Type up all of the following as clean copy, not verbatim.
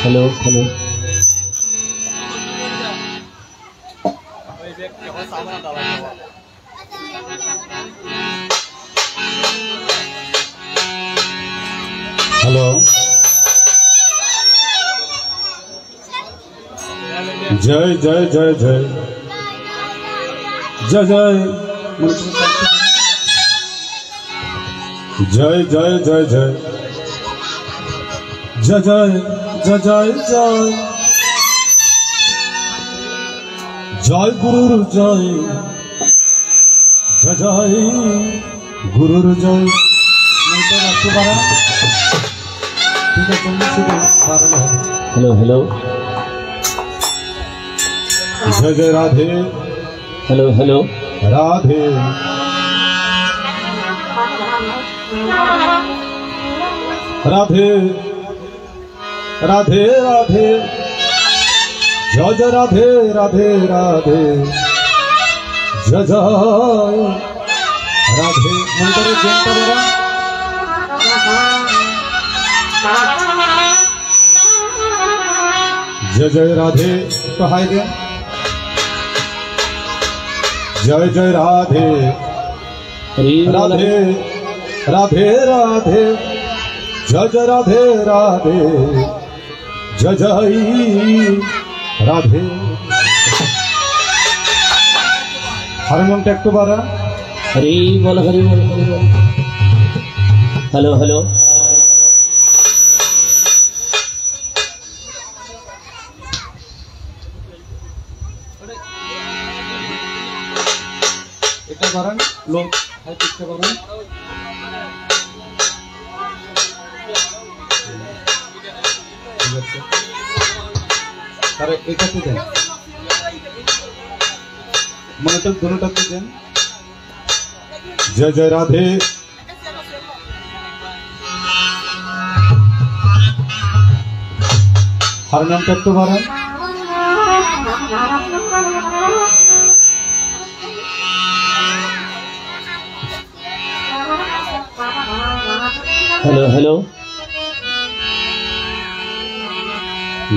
Hello hello hello जय जय जय जय जय जय जय जय जय जय जय जय जय जय गुरुर जय जय जय गुरुर जय हेलो हेलो जय जय राधे हेलो हेलो राधे राधे राधे राधे जय जय राधे राधे राधे जय जय राधे मंत्र जय जय जय राधे तो हाय दे जय जय राधे राधे राधे राधे जय जय राधे राधे जय जय राधे हारमोनियमটা একটু বাড়া हरि बोल हरि बोल हरि बोल हेलो हेलो এটা বাড়ান লো হাই পিচটা বাড়ান ঠিক আছে আরে এটাতে দেন মনিটর দুটোটাতে দেন जय जय राधे हारमोनियम একটু বাড়ান हेलो हेलो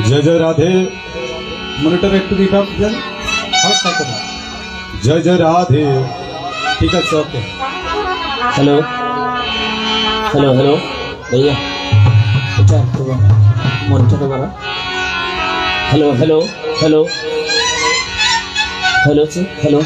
जय जय राधे मॉनिटर একটু দিটা দেন হাত কাটো না जय जय राधे ठीक है ओके हेलो हेलो हेलो भैया अच्छा तो मॉनिटर दोबारा हेलो हेलो हेलो हेलो जी हेलो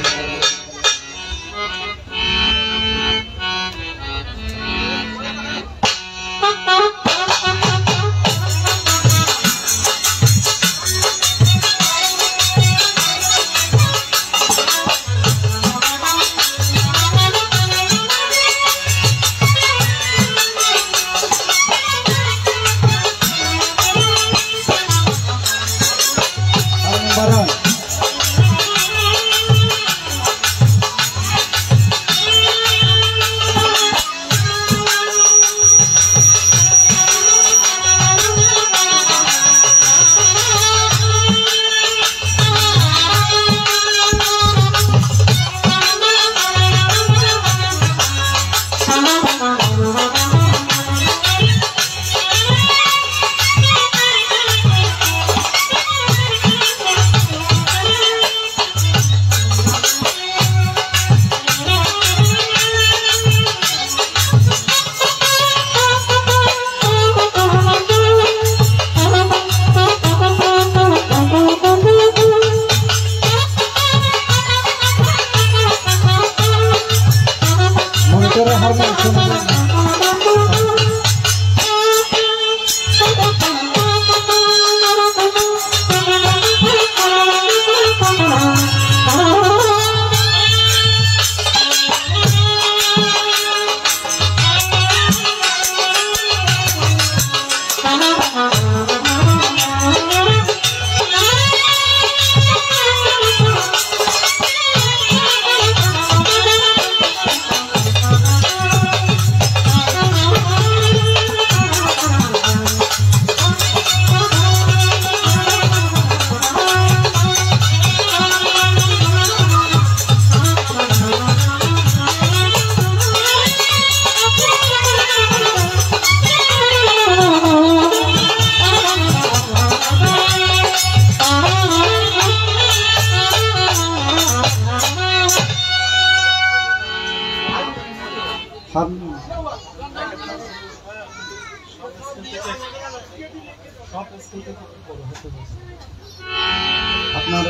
আপনার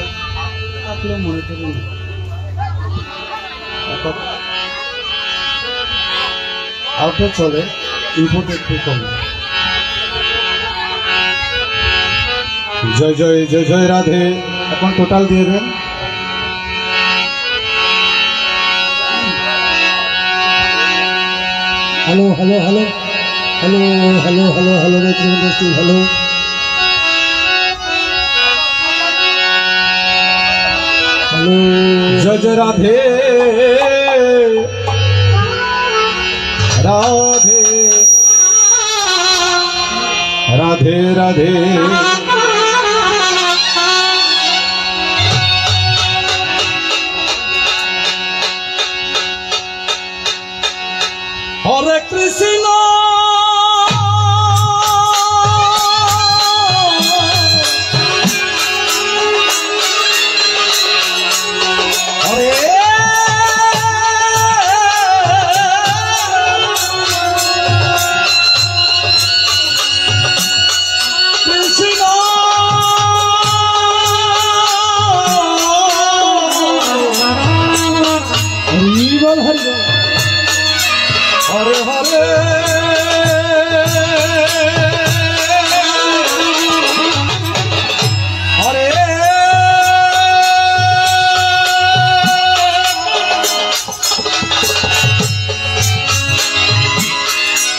আপনার মনে করুন আউটে চলে ইনপুট একটু কম। জয় জয় জয় জয় রাধে। এখন টোটাল দিয়ে দেন। Hello hello hello hello hello hello hello hello hello जय जय राधे राधे राधे राधे हरे कृष्ण हरे हरे हरे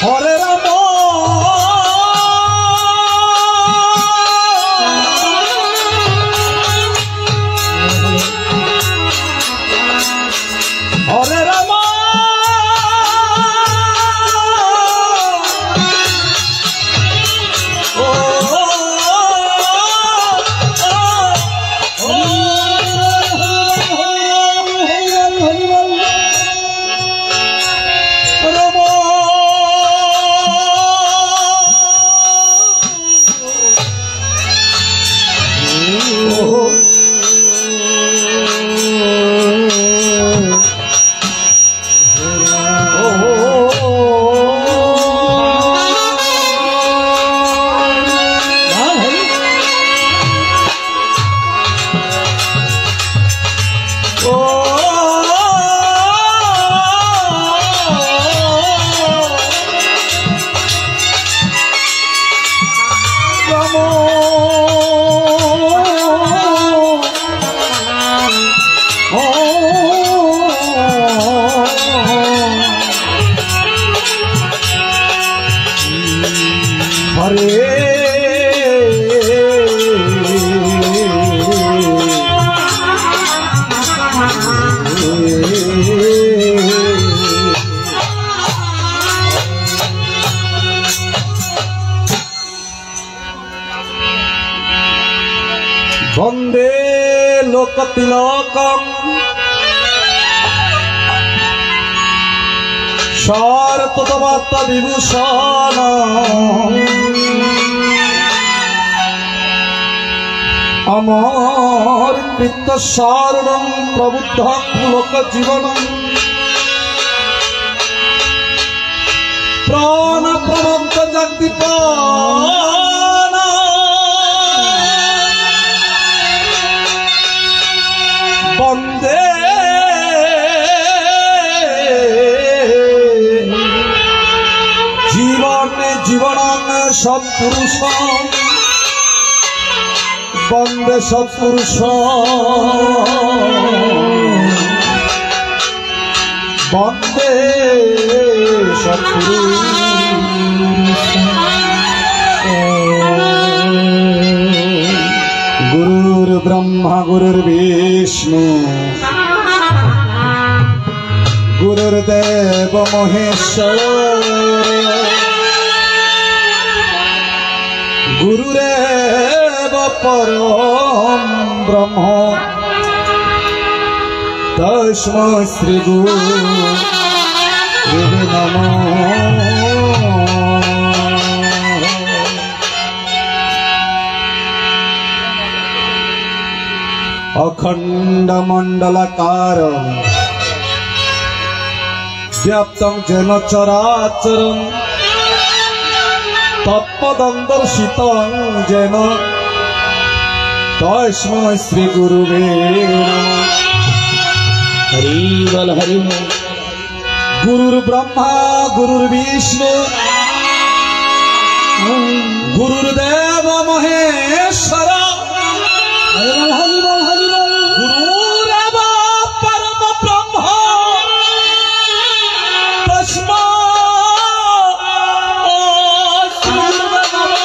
हरे राम हरे राम वंदे लोकतिलकं शारतोत्तम विभूषणं अमर पित्तसारणं प्रबुद्धं लोकजीवनं प्राण प्रवक्त जगदीपान वंदे जीवन जीवनं सत्पुरुषं वंदे सत्पुरुषं वंदे सत्पुरुषं। गुरुर्ब्रह्मा गुरुर्विष्णु गुरुर्देव महेश्वर गुरुरेव परम ब्रह्म तस्मै श्री गुरुवे नमः। अखंड मंडलाकारं व्याप्तं जेन चराचरं তৎপদং দর্শিতং যেন তস্मै শ্রী গুরুবে নমঃ। हरि बोल हरि बोल। गुरुर् ब्रह्मा गुरुर्विष्णु गुरुर्देव महेश्वर हरि बोल हरि बोल हरि बोल। गुरुरेव परम ब्रह्म तस्मै श्री गुरुवे नमः।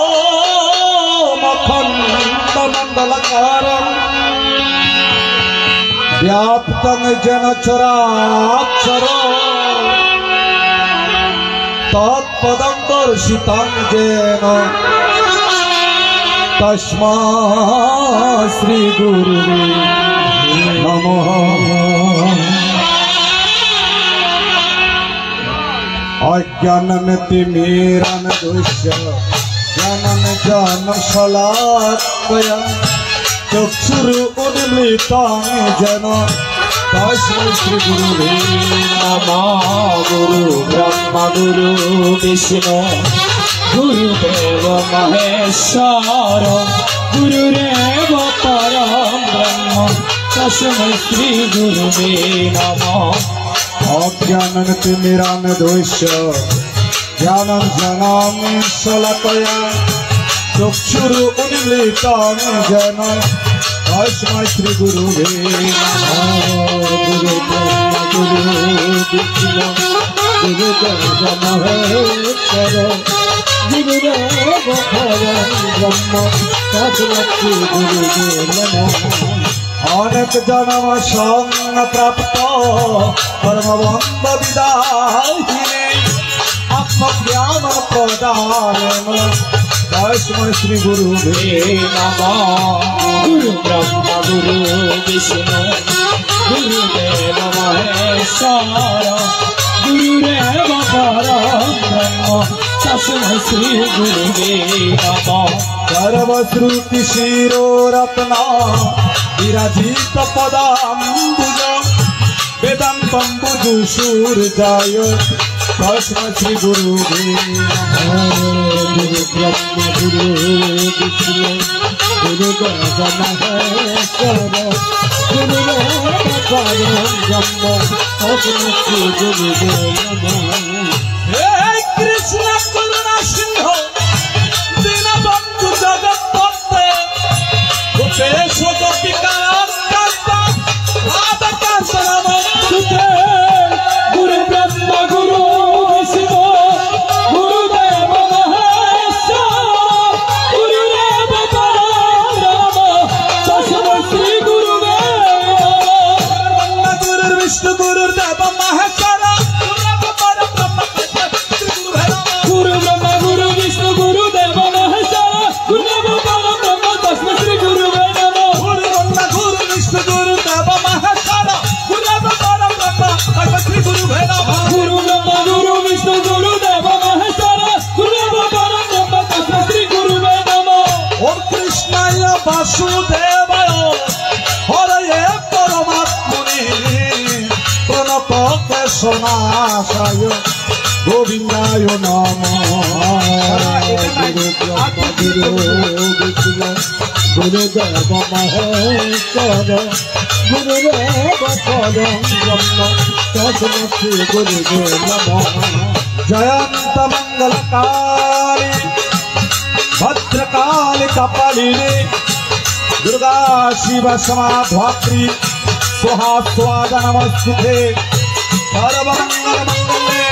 ओम अखंड मंडलकारं व्याप्तं जन चराचर तत्पदं दर्शितं येन तस्मै श्री गुरुवे नमः। अज्ञानतिमिरान्धस्य ज्ञानञ्जनशलाकया चक्षुरुन्मीलितं येन तस्मै श्री गुरुवे नमः। गुरु ब्रह्मा गुरु विष्णु गुरुदेव महेश्वर गुरुरेव परम ब्रह्म तस्मै श्री गुरुवे नमः। अज्ञानतिमिरान्धस्य ज्ञानञ्जनशलाकया चक्षुरुन्मीलितं येन तस्मै श्री गुरुवे नमः। गुरु ब्रह्मा गुरु विष्णु गुरुदेव महेश्वर गुरुदेव परम ब्रह्म तस्मै श्री गुरुवे नमः। अनेक जन्म संग प्राप्त परमबंध विदाहिने आत्मज्ञान प्रदानेन तस्मै श्री गुरुवे नमः। गुरु ब्रह्मा गुरु विष्णु गुरुदेव महेश्वर गुरुदेव परम ब्रह्म तस्मै श्री गुरुवे नमः। सर्वश्रुति शिरो रत्ना विराजित पदाम्बुज वेदान्तम्बुजसूर्याय तस्मै श्री गुरुवे नमः। गुरु ब्रह्मा गुरु विष्णु गुरुदेव महेश्वर गुरुदेव परम ब्रह्म तस्मै श्री गुरुवे नमः। हे कृष्ण करुणा सिंह दीनबंधु जगत्पते गोपेश गोपिका कांत नमस्तुते। गुरु ब्रह्मा गुरु विष्णु गुरुदेव महेश्वर गुरुदेव परम तस्मै श्री गुरुवे ब्रह्मा गुरुर्विष्णु गुरुर्देव महेश्वर गुरु ब्रह्मा गुरु विष्णु गुरुदेव महेश्वर गुरुदेव परम ब्रह्म तस्मै श्री गुरुवे नमः। गुरु ब्रह्मा गुरु विष्णु गुरुदेव महेश्वर गुरुदेव परम ब्रह्म तस्मै श्री गुरुवे नमः। गुरु ब्रह्मा गुरु विष्णु गुरुदेव महेश्वर गुरुदेव परम ब्रह्म तस्मै श्री गुरुवे नमः। ओम कृष्णाय वासुदेवाय हरये परमात्मने प्रणतकेशनाशाय गोविन्दाय नमः। गुरु ब्रह्मा गुरु विष्णु गुरुदेव महेश्वर गुरुदेव परम ब्रह्म तस्मै श्री गुरुवे नमः। जयंत मंगलकाली भद्रकाली कपालिनी दुर्गा शिव समाधात्री स्वाहा स्वाहा नमस्तुते। सर्वमंगल मंगले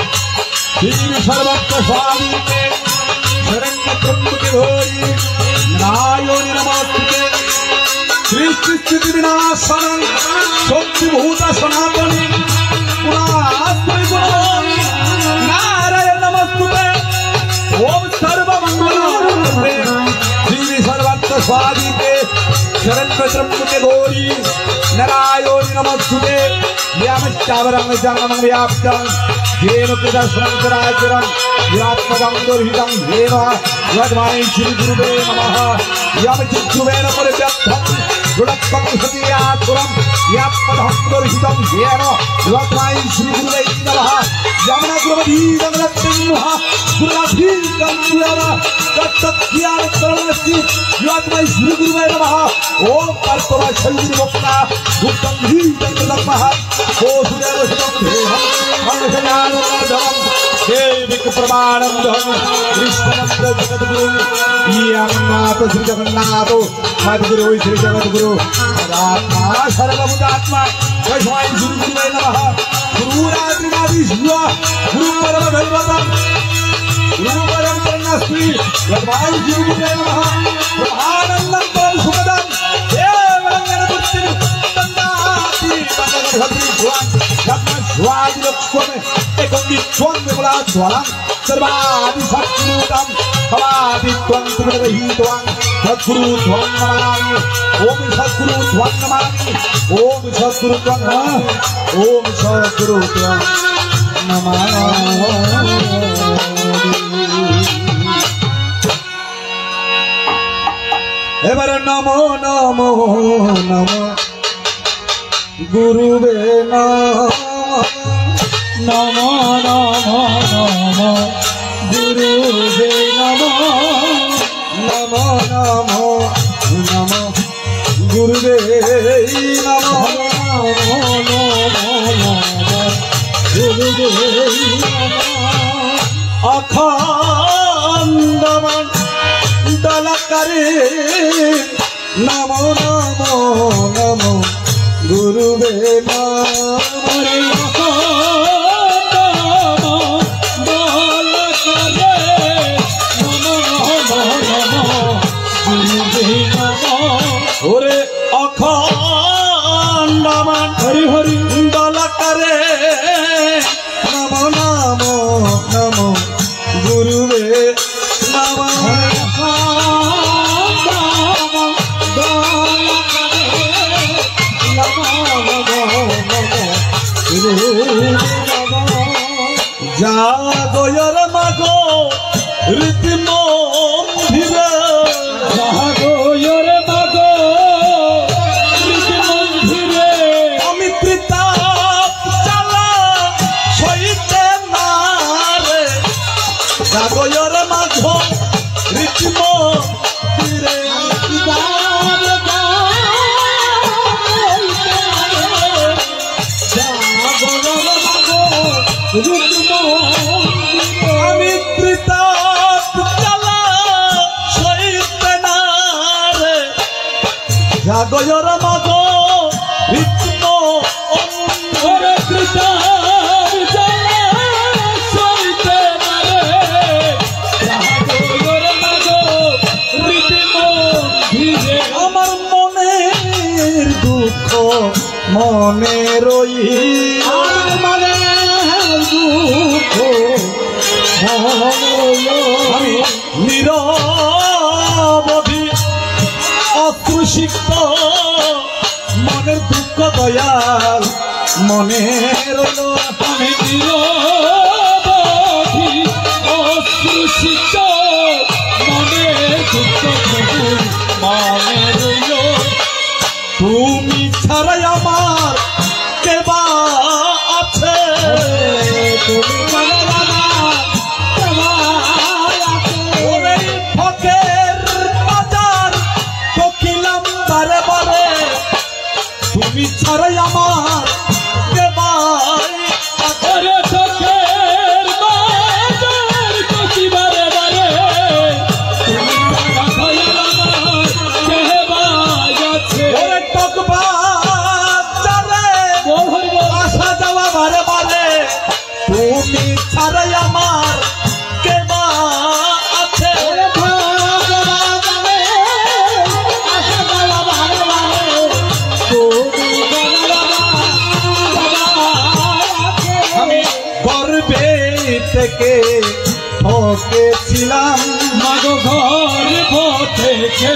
देवी सर्वत्र स्वामिने शरण्य त्र्यंबके गौरी नारायणी नमस्तुते। सृष्टि स्थिति विनाशनं शक्ति भूत सनातनी पुरास्त्री गुणवाणी नारायण नमस्तुते। ओम सर्वमंगलमंगले देवी सर्वत्र स्वादिते शरण्य त्र्यंबके गौरी नारायणी नमस्तुते। व्यामश्चावरं जगन्मं व्याप्तं येन कृतस्वं चराचरं विरात्मकं दुर्हितं येन यद्मै श्री गुरुवे नमः। यम चित्तुवेन परिव्याप्तं दृढत्वं यात्पदहं येन रत्नाय श्री गुरुवे नमः यमनगुरुवधीरमलत्तिन्मुः गुरुराधीकं तत्तत्यात्तरणस्ति यात्माय श्री गुरुवे नमः ओम कर्तवा शरीरवक्ता गुप्तं धीरं नमः ओसुदेव सुतं देहं मनसज्ञानोदं देविक प्रमाणं कृष्णमत्र जगद्गुरु यन्नाथ श्री जगन्नाथ सद्गुरु श्री जगद्गुरु आत्मा सर्वभूतात्मा वैष्णवाय श्री गुरुवे नमः गुरुरात्रिनादिश्वा गुरु परम दैवतं गुरु परम करुणास्त्री यद्वाय श्री गुरुवे नमः ब्रह्मानन्दं परम सुखदं देवरंगन बुद्धिं तन्नाति तन्नगति स्वां यत्न स्वादिलक्ष्मणे एकंदि स्वां विमला स्वां सर्वादि सत्पुरुषं समाधि त्वं तुमरहित्वां सद्गुरु त्वं नमामि ओम सद्गुरु त्वं नमामि ओम सद्गुरु त्वं नमामि ओम सद्गुरु त्वं नमामि एबार नमो नमो नमो गुरुवे नमो नमो नमो गुरुवे नमो नमो नमो नमो गुरुवे नमो नमो नमो गुरुवे अखंड मंडलकारी नमो नमो नमो गुरुवे ओरे अखंड हरि हरि दलकरे नमो नमो नमो गुरुवे नमः जागोयर मागो रीतिम धीरे जागोयर मागो रीतिम धीरे अमित्रिता चला सहिते नारे जागोयर मागो रीतिम धीरे अमित्रिता चला सहिते नारे जागोयर मागो रीतिम ओरे कृष्ण सहिते नारे जागोयर मागो रीतिम धीरे আমার মনের দুঃখ মনে রই আমার মনের দুঃখ আমি নিরবধি অশ্রুসিক্ত মনের দুঃখ দয়াল মনে রইল আমি নিরবধি অশ্রুসিক্ত মনে দুঃখ মনে রইল তুমি ছাড়াই আমার কেবা আছে তুমি ওরে ফকের বাজার কোকিলাম বারে বারে তুমি ছাড়াই আমার কেবা ওরে চোখের বাজার কচি বারে বারে তুমি আমার কেবাই আছে ওরে টক বাজারে আসা যাওয়া বারে বারে তুমি ছাড়াই আমার কেবা আছে আমি গর্বে থেকে ঠকেছিলাম মাগো ঘর থেকে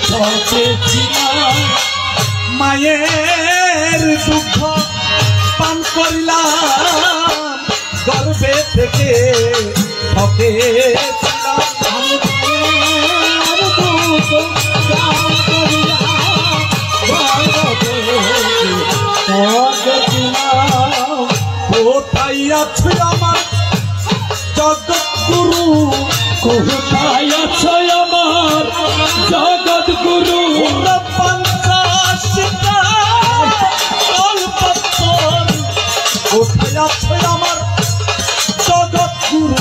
ঠকেছিলাম মায়ের দুঃখ পান করিলাম গর্বে থেকে ঠকেছিলাম আছো আমার জগৎগুরু কোথায় আছো আমার জগৎ গুরু পঞ্চাশটা কল্পতর কোথায় আছো আমার জগৎগুরু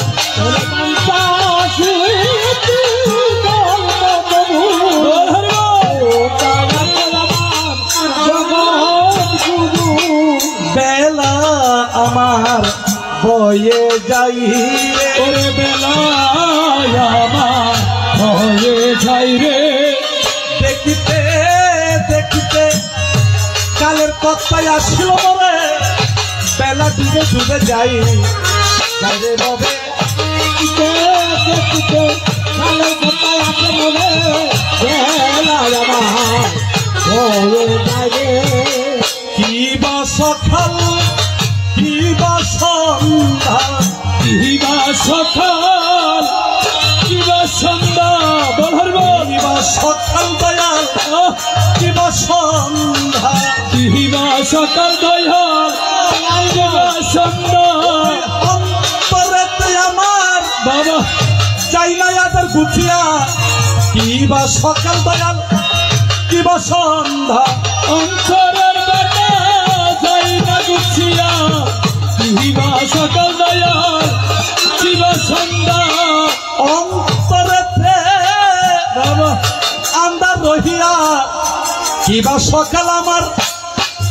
বেলা আমার বয়ে যাই রে ওরে বেলায় আমার হয়ে যাই রে দেখিতে দেখিতে কালের কথায় আসিল মরে বেলা ডুবে ডুবে যাই যাইরে রবে দেখিতে দেখিতে কালের কথায় আসিল মরে বেলায় আমার হয়ে যাই রে কি বা সকাল কি বা সন্ধ্যা কিবা সকাল কিবা সন্ধ্যা বলহর বল কিবা সকাল দয়াল কিবা সন্ধ্যা কিবা সকাল দয়াল কিবা সন্ধ্যা অন্তরেতে আমার বাবা চাই না আদার গুছিয়া কিবা সকাল দয়াল কিবা সন্ধ্যা অন্তরের বেটা যাই না গুছিয়া কিবা সকাল দয়াল কিবা সন্ধ্যা অন্তরেতে বাবা আন্দার রহিয়া কিবা সকাল আমার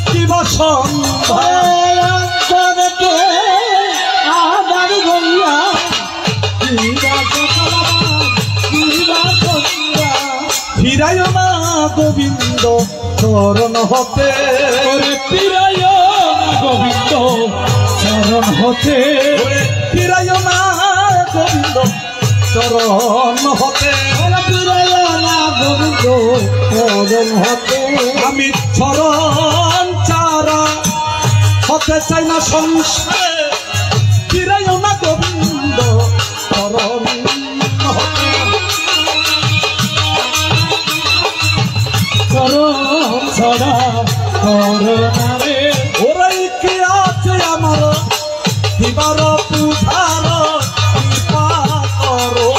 কিবা সন্ধ্যা অন্তরেতে আন্দার রহিয়া কিবা সকাল আমার কিবা সন্ধ্যা ফিরাইও না গোবিন্দ চরণ হতে ওরে পিরায় না গোবিন্দ চরণ হতে ফিরাইও না গোবিন্দ চরণ হতে ফিরাইও না গোবিন্দ চরণ হতে আমি চরণ চারা হতে চাই না সংসারে ফিরাইও না গোবিন্দ চরণ হতে চরণ ছড়া করোনা রে ওরাই কি আছে আমার দিবার পূজার কৃপা করো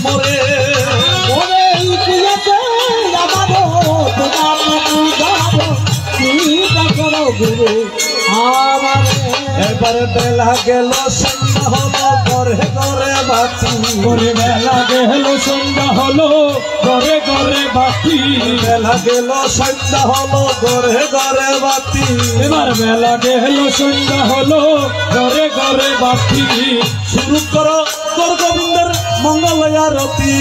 মোরে ওরাই কি আছে আমার দিবার পূজার কৃপা করো গুরু আমার এবার বেলা গেল সন্ধ্যা হলো ঘরে ঘরে বাতি করে বেলা গেল সন্ধ্যা হলো ঘরে ঘরে বাতি বেলা গেল সন্ধ্যা হলো ঘরে ঘরে বাতি এবার বেলা গেল সন্ধ্যা হলো ঘরে ঘরে বাতি শুরু করো তোর গোবিন্দের মঙ্গল আরতি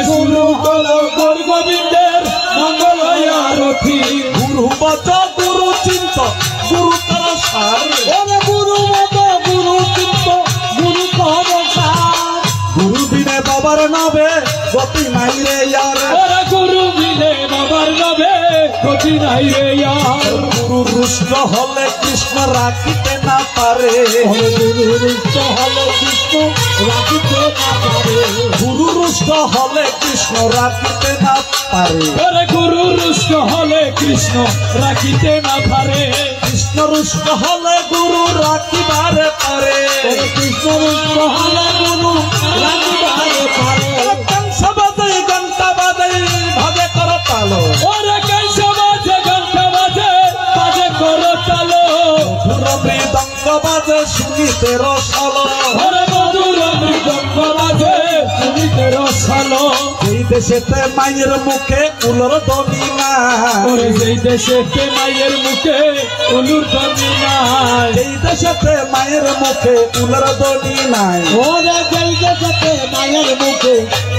শুরু করো তোর গোবিন্দের মঙ্গল আরতি গুরু বচ গুরু চিন্ত গুরু কর সার গুরু বচ গুরু চিন্ত গুরু কর সার গুরু বিনে বাবার নামে গতি নাই রে ইয়ার ওরা গুরু মিলে বাবার নামে গতি নাই রে ইয়ার গুরু রুষ্ট হলে কৃষ্ণ রাখিতে না পারে গুরু রুষ্ট হলে কৃষ্ণ রাখিতে না পারে গুরু রুষ্ট হলে কৃষ্ণ রাখিতে না পারে ওরে গুরু রুষ্ট হলে কৃষ্ণ রাখিতে না পারে কৃষ্ণ রুষ্ট হলে গুরু রাখিবারে পারে কৃষ্ণ রুষ্ট হলে গুরু রাখিবারে পারে ঘন্টা বাজে ভাবে করো তালো ওরে कैसे বাজে ঘন্টা বাজে বাজে করো তালো মৃদঙ্গ বাজে শুনিতে রসল ওরে মধুর মৃদঙ্গ বাজে শুনিতে রসালো এই দেশেতে মায়ের মুখে উলর ধ্বনি না ওরে যেই দেশেতে মায়ের মুখে উলুর ধ্বনি নাই এই দেশেতে মায়ের মুখে উলর ধ্বনি নাই ওরে যেই দেশেতে মায়ের মুখে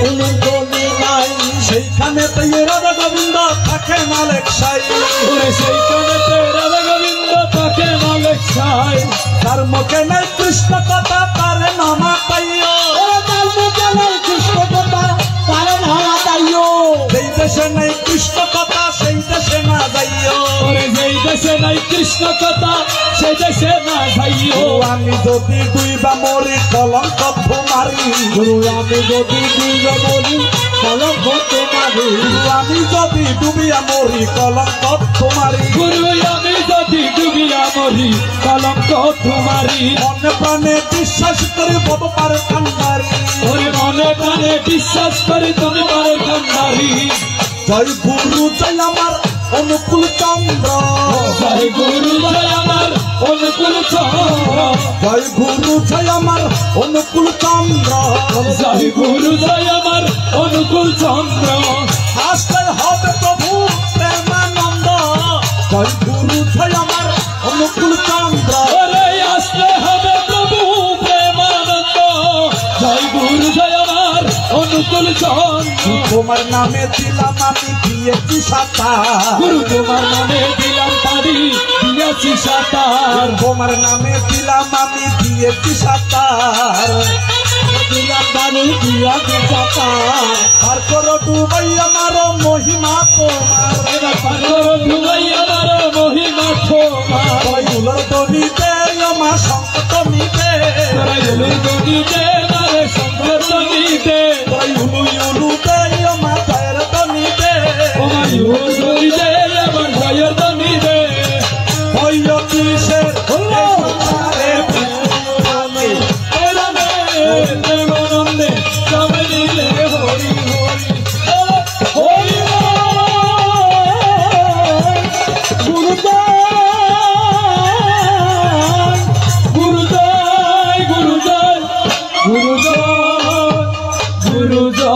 উলর ধ্বনি নাই সেইখানে রাধা গোবিন্দ থাকে মালিক সাই ওরে সেইখানেতে রাধা গোবিন্দ থাকে মালিক সাই তার মুখে নাই কৃষ্ণ কথা পারে নামা পাইও তার মুখে নাই কৃষ্ণ কথা পারে নামা পাইও সেই দেশে নাই কৃষ্ণ কথা সেই দেশে না যাইও ওরে যেই দেশে নাই কৃষ্ণ কথা সে দেশে না যাইও। আমি যদি দুইবা মরি কলঙ্ক তোমারি, আমি যদি দুইবা মরি কলঙ্ক তোমারি, আমি যদি ডুবিয়া মরি কলঙ্ক তোমারি, গুরু আমি যদি ডুবিয়া মরি কলঙ্ক তোমারি। মনে প্রাণে বিশ্বাস করি বব পার কান্ডারি, ওরে মনে প্রাণে বিশ্বাস করি তুমি পারে কান্ডারি। জয় গুরু জয় আমার অনুকূল চন্দ্র, জয় গুরু জয় আমার অনুকূল চন্দ্র, জয় গুরু জয় আমার অনুকূল চন্দ্র, জয় গুরু জয় আমার অনুকূল চন্দ্র। আসলে হবে প্রভু প্রেমানন্দ, জয় গুরু জয় আমার অনুকূল চন্দ্র, ওরে আসলে হবে প্রভু প্রেমানন্দ, জয় গুরু জয় আমার অনুকূল চন্দ্র। তোমার নামে দিলাম আমি দিয়েছি সাঁতার, গুরু তোমার নামে দিলাম পারি দিয়েছি সাঁতার, তোমার নামে দিলাম আমি দিয়েছি সাঁতার, দিলাম বাড়ি দিয়েছি সাঁতার, আর করো ডুবাই আমার মহিমা তোমার, ডুবাই আমার মহিমা তোমার। উলর দড়িতে আমার সংকট মিটে, গদিতে মারে সংকট নিতে, উলু উলুতে আমার জয়ের দনিতে, তোমার গদিতে আমার জয়ের নিতে। হইল কিসের প্রেমানন্দে সবাই মিলে হরি হরি হরি গুরুজয় গুরুজয় গুরুজয় গুরুজয়।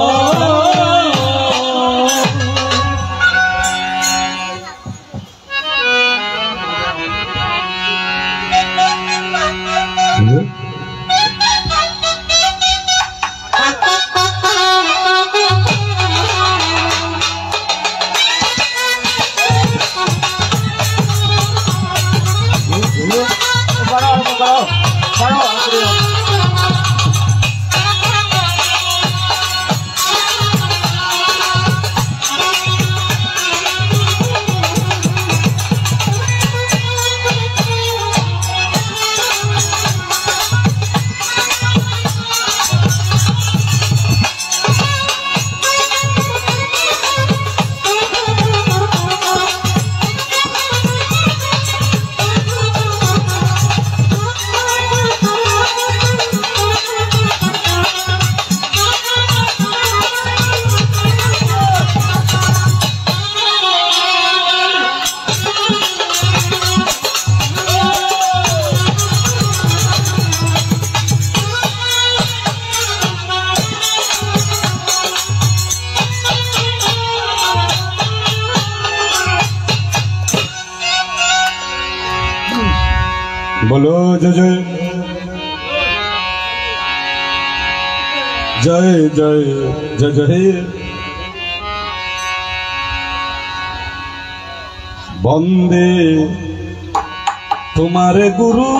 बोलो जय जय जय जय जय जय बंदे तुम्हारे गुरु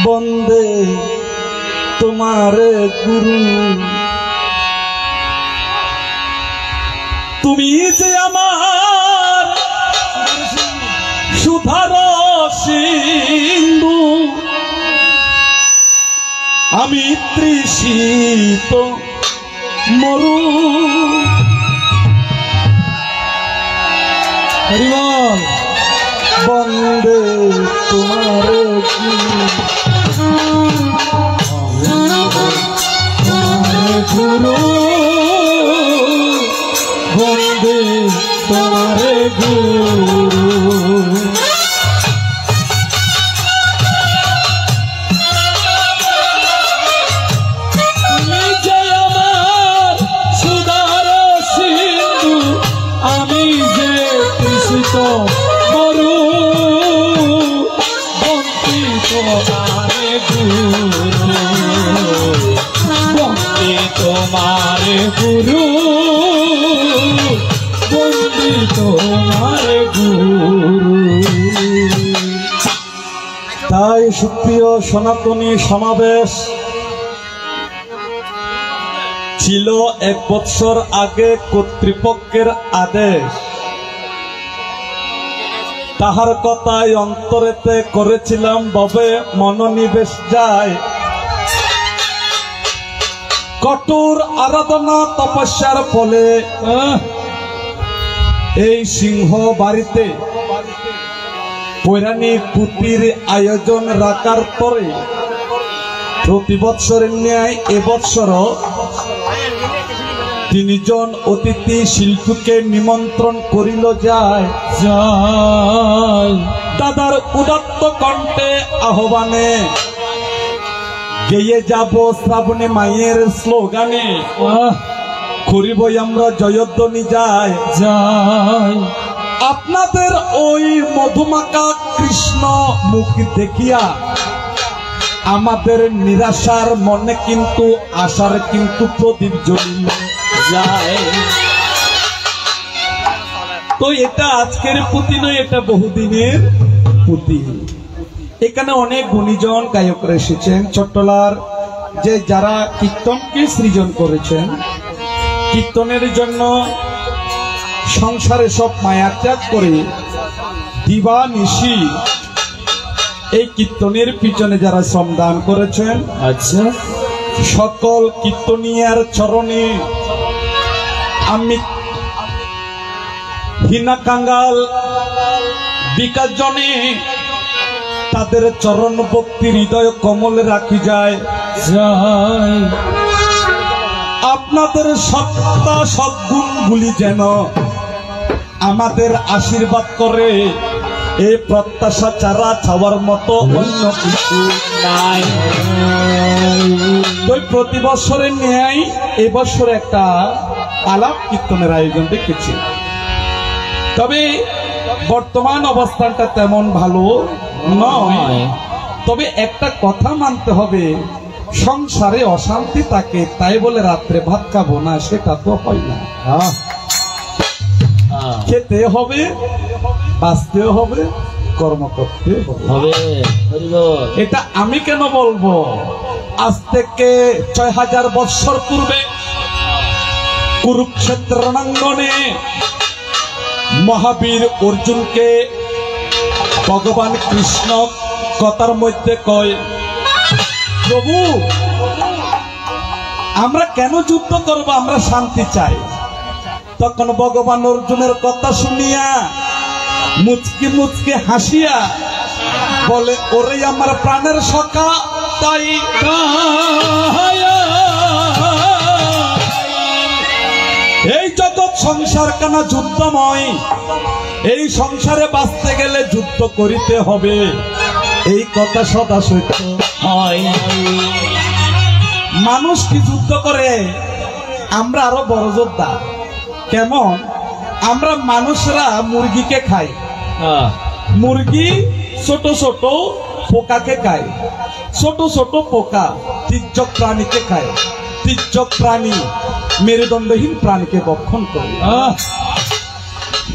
बंदे तुम्हारे गुरु তুমি যে আমার সুধার সিন্ধু, আমি তৃষিত মরু, হরিবল বন্দে তোমারে গুরু বন্দে তোমারে গুরু। নিজে আমার সুধার সিন্ধু, আমি যে তৃষিত মরু, বন্দি তোমারে গুরু, বন্দি তোমারে গুরু, বন্দি তোমারে গুরু। তাই সুপ্রিয় সনাতনী সমাবেশ ছিল 1 বৎসর আগে কর্তৃপক্ষের আদেশ তাহার কথায় অন্তরেতে করেছিলাম ভবে মনোনিবেশ যায়, কঠোর আরাধনা তপস্যার ফলে এই সিংহ বাড়িতে পৌরাণিক পুঁতির আয়োজন রাখার পরে প্রতি বৎসরের ন্যায় এবৎসরও 3 জন অতিথি শিল্পীকে নিমন্ত্রণ করিল যায়। দাদার উদাত্ত কণ্ঠে আহ্বানে গেয়ে যাব শ্রাবণে মায়ের স্লোগানে, করিব আমরা জয়ধ্বনি যায়। আপনাদের ওই মধুমাকা কৃষ্ণ মুখ দেখিয়া আমাদের নিরাশার মনে কিন্তু আশার কিন্তু প্রদীপ জ্বলিল যায়। তো এটা আজকের পুঁতি নয়, এটা বহুদিনের পুঁতি। এখানে অনেক গুণীজন গায়করা এসেছেন। চট্টলার যে যারা কীর্তনকে সৃজন করেছেন, কীর্তনের জন্য সংসারে সব মায়া ত্যাগ করে দিবা নিশি এই কীর্তনের পিছনে যারা শ্রমদান করেছেন, আচ্ছা, সকল কীর্তনিয়ার চরণে আমি হিনা কাঙ্গাল বিকাশ জনে তাদের চরণ ভক্তি হৃদয় কমলে রাখি যায়। আপনাদের সত্তা সদ্গুণগুলি যেন আমাদের আশীর্বাদ করে, এই প্রত্যাশা ছাড়া চাওয়ার মতো অন্য কিছু নাই। তো প্রতি বছরের ন্যায় এবছর একটা আলাপ কীর্তনের আয়োজন দেখেছি। তবে বর্তমান অবস্থানটা তেমন ভালো নয়। তবে একটা কথা মানতে হবে, সংসারে অশান্তি থাকে তাই বলে রাত্রে ভাত খাবো না, সেটা তো হয় না। খেতে হবে, বাঁচতেও হবে, কর্ম করতে হবে। এটা আমি কেন বলবো? আজ থেকে 6000 বৎসর পূর্বে কুরুক্ষেত্র রণাঙ্গনে মহাবীর অর্জুনকে ভগবান কৃষ্ণ কথার মধ্যে কয়, প্রভু আমরা কেন যুদ্ধ করব, আমরা শান্তি চাই। তখন ভগবান অর্জুনের কথা শুনিয়া মুচকি মুচকি হাসিয়া বলে, ওরে আমার প্রাণের সখা, তাই এই জগৎ সংসার কানা যুদ্ধময়, এই সংসারে বাঁচতে গেলে যুদ্ধ করিতে হবে, এই কথা সদা সত্য হয়। মানুষ কি যুদ্ধ করে? আমরা আরো বড় যোদ্ধা। কেমন? আমরা মানুষরা মুরগিকে খাই, মুরগি ছোট ছোট পোকাকে খায়, ছোট ছোট পোকা তির্যক প্রাণীকে খায়, তির্যক প্রাণী মেরুদণ্ডহীন প্রাণীকে ভক্ষণ করে।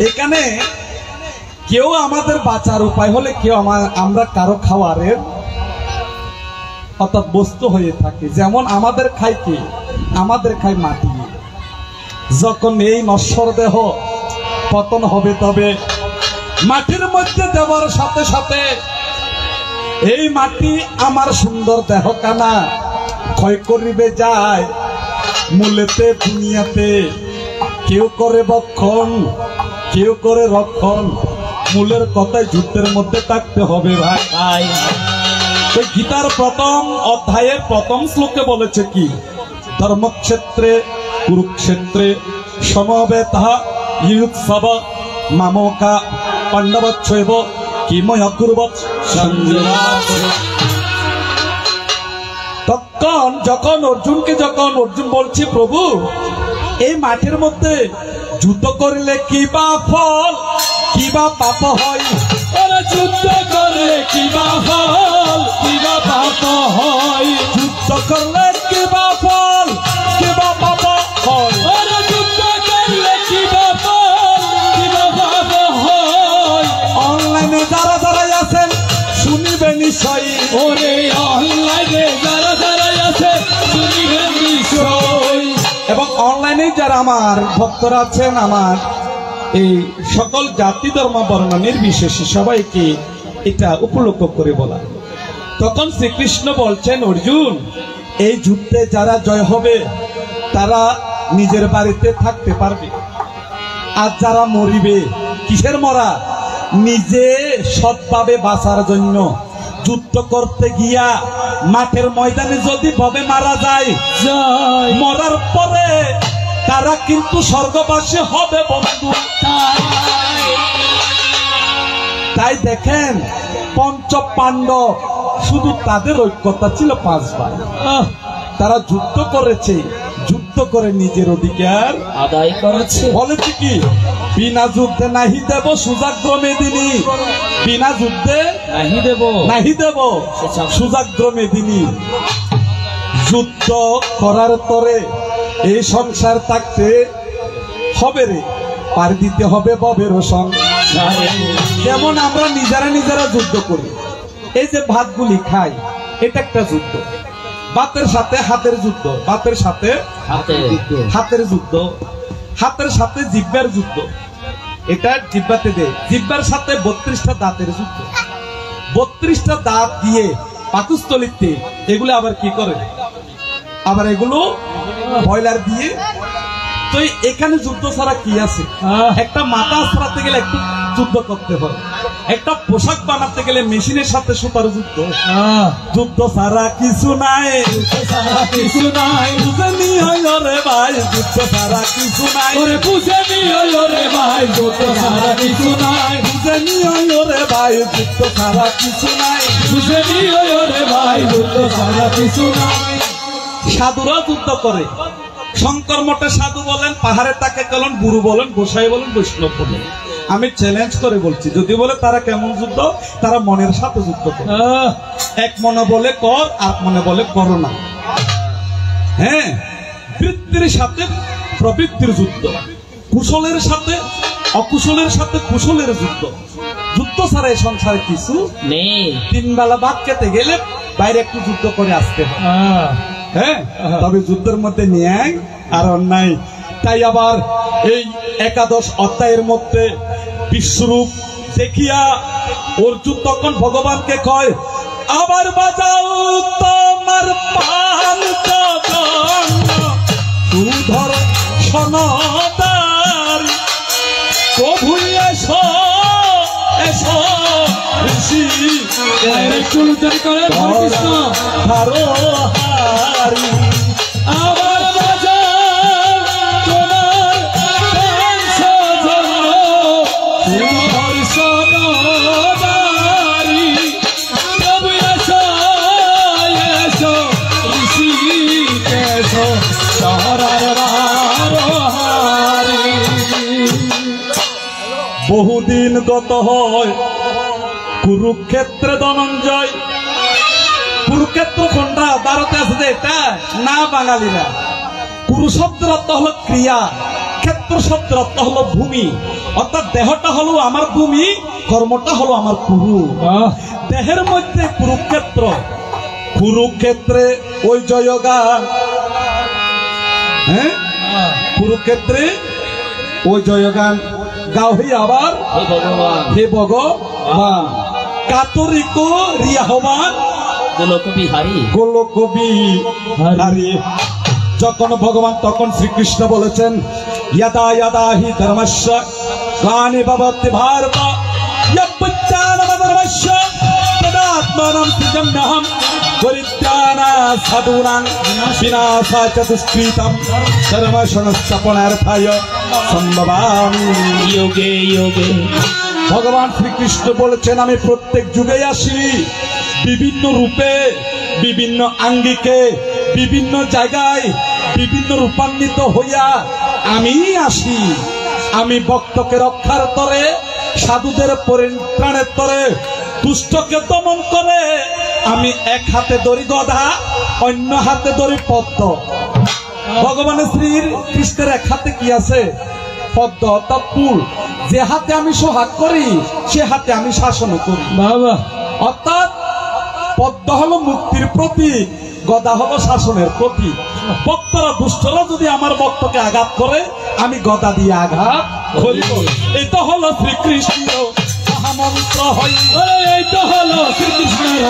এখানে কেউ আমাদের বাঁচার উপায় হলে কেউ আমরা কারো খাওয়ারের অর্থাৎ বস্তু হয়ে থাকে। যেমন আমাদের খাই কি? আমাদের খাই মাটি। যখন এই নশ্বর দেহ পতন হবে, তবে মাটির মধ্যে দেওয়ার সাথে সাথে এই মাটি আমার সুন্দর দেহ কানা ক্ষয় করিবে যায়। মূলেতে দুনিয়াতে কেউ করে বক্ষণ, কেউ করে রক্ষণ, মূলের কথায় যুদ্ধের মধ্যে থাকতে হবে ভাই। তো গীতার প্রথম অধ্যায়ের প্রথম শ্লোকে বলেছে কি? ধর্মক্ষেত্রে কুরুক্ষেত্রে সমবেতঃ ইয়ুৎসব মামকা পাণ্ডবচ্ছৈব কিময় অকুর্বৎ সঞ্জয়। তখন যখন অর্জুন বলছে, প্রভু এই মাঠের মধ্যে যুদ্ধ করলে কি বা ফল, কি বা পাপ হয়? ওরা যুদ্ধ করে কি বা ফল, কি বা পাপ হয়? যুদ্ধ করলে কি বা ফল, কি বা পাপ হয়? ওরা যুদ্ধ করলে কি বা ফল, কি বা পাপ হয়? অনলাইনে যারা যারা আছেন শুনিবে নিশ্চয়, ওরে অনলাইনে যারা যারা আছে শুনিবে নিশ্চয়। এবং অনলাইনে যারা আমার ভক্তরা আছেন, আমার এই সকল জাতি ধর্ম বর্ণ নির্বিশেষে সবাইকে এটা উপলক্ষ করে বলা। তখন শ্রীকৃষ্ণ বলছেন, অর্জুন, এই যুদ্ধে যারা জয় হবে তারা নিজের বাড়িতে থাকতে পারবে, আর যারা মরিবে, কিসের মরা? নিজে সৎভাবে বাঁচার জন্য যুদ্ধ করতে গিয়া মাঠের ময়দানে যদি ভবে মারা যায়, মরার পরে তারা কিন্তু স্বর্গবাসী হবে বন্ধু। তাই দেখেন, পঞ্চ পাণ্ডব শুধু তাদের ঐক্যতা ছিল 5 ভাই। তারা যুদ্ধ করেছে, যুদ্ধ করে নিজের অধিকার আদায় করেছে। বলেছে কি, বিনা যুদ্ধে নাহি দেব সুজাগ্র মেদিনী, বিনা যুদ্ধে নাহি দেব সুজাগ্র মেদিনী। যুদ্ধ করার তরে এই সংসার থাকতে হবে রে, পার দিতে হবে ববের সংসার। যেমন আমরা নিজেরা যুদ্ধ করি, এই যে ভাতগুলি খাই, এটা একটা যুদ্ধ। বাতের সাথে হাতের যুদ্ধ, বাতের সাথে হাতের যুদ্ধ, হাতের সাথে জিহ্বার যুদ্ধ। এটা জিহ্বাতে দেয়, জিহ্বার সাথে 32টা দাঁতের যুদ্ধ। 32টা দাঁত দিয়ে পাকস্থলিতে এগুলো আবার কি করে, আবার এগুলো বয়লার দিয়ে। তো এখানে যুদ্ধ ছাড়া কি আছে? একটা মাথা আশ্রাতে গেলে একটু যুদ্ধ করতে হয়, একটা পোশাক বানাতে গেলে মেশিনের সাথে সুতার যুদ্ধ। যুদ্ধ ছাড়া কিছু নাই, কিছু নাই, বুঝেনি হইল রে ভাই, যুদ্ধ ছাড়া কিছু নাই, বুঝেনি হইল রে ভাই, যুদ্ধ ছাড়া কিছু নাই, বুঝেনি হইল রে ভাই, যুদ্ধ ছাড়া কিছু নাই, বুঝেনি হইল রে ভাই, যুদ্ধ ছাড়া কিছু নাই। সাধুরা যুদ্ধ করে, শঙ্কর মঠে সাধু বলেন, পাহাড়ে তাকে বলেন, গুরু বলেন, গোসাই বলেন, বৈষ্ণব বলেন। আমি চ্যালেঞ্জ করে বলছি, যদি বলে তারা কেমন যুদ্ধ, তারা মনের সাথে যুদ্ধ করে। এক মনে বলে কর, আর মনে বলে করো না। হ্যাঁ, বৃত্তির সাথে প্রবৃত্তির যুদ্ধ, কুশলের সাথে অকুশলের সাথে কুশলের যুদ্ধ। যুদ্ধ ছাড়া এই সংসারে কিছু নেই। 3 বেলা ভাত খেতে গেলে বাইরে একটু যুদ্ধ করে আসতে হয়। হ্যাঁ, তবে যুদ্ধের মধ্যে ন্যায় আর অন্যায়। তাই আবার এই 11 অধ্যায়ের মধ্যে বিশ্বরূপ দেখিয়া অর্জুন তখন ভগবানকে কয়, আবার বাজাও তোমার পাঞ্চধর সনদার, প্রভু এসো এসো ঋষি হারি। আবার বাজা তোমার পাঞ্চধর সনদারি, প্রভু এসো এসো ঋষি এসো শহরার হারি। বহুদিন গত হয় কুরুক্ষেত্রে ধনঞ্জয়। কুরুক্ষেত্র কোনটা? ভারতে আছে যে এটা না, বাঙালিরা। কুরু শব্দের অর্থ হলো ক্রিয়া, ক্ষেত্র শব্দের অর্থ হলো ভূমি। অর্থাৎ দেহটা হলো আমার ভূমি, কর্মটা হলো আমার কুরু। দেহের মধ্যে কুরুক্ষেত্র, কুরুক্ষেত্রে ওই জয়গান। হ্যাঁ, কুরুক্ষেত্রে ওই জয়গান গাও হে আবার হে ভগবান, কাতরিক রিয়াহমান গোলক বিহারী। যখন ভগবান, তখন শ্রীকৃষ্ণ বলেছেন, यदा यदा हि धर्मस्य ग्लानिर्भवति भारत यद्विज्ञानमधर्मस्य तदात्मानं सृजम्यहं परित्राणाय साधूनां विनाशाय च दुष्कृतं धर्मसंस्थापनार्थाय सम्भवामि योगे योगे। ভগবান শ্রীকৃষ্ণ বলেছেন, আমি প্রত্যেক যুগে আসি, বিভিন্ন রূপে, বিভিন্ন আঙ্গিকে, বিভিন্ন জায়গায়, বিভিন্ন রূপান্বিত হইয়া আমি আসি। আমি ভক্তকে রক্ষার তরে, সাধুদের পরিত্রাণের তরে, দুষ্টকে দমন করে আমি এক হাতে ধরি গদা, অন্য হাতে ধরি পদ্ম। ভগবানের শ্রী কৃষ্ণের এক হাতে কি আছে? পদ্ম, অর্থাৎ ফুল। যে হাতে আমি সোহাগ করি, সে হাতে আমি শাসন করি। অর্থাৎ পদ্ম হলো মুক্তির প্রতীক, গদা হলো শাসনের প্রতীক। ভক্তরা, দুষ্টরা যদি আমার ভক্তকে আঘাত করে, আমি গদা দিয়ে আঘাত এটা হলো শ্রীকৃষ্ণ মহামন্ত্র হয়, এইটা হলো শ্রীকৃষ্ণের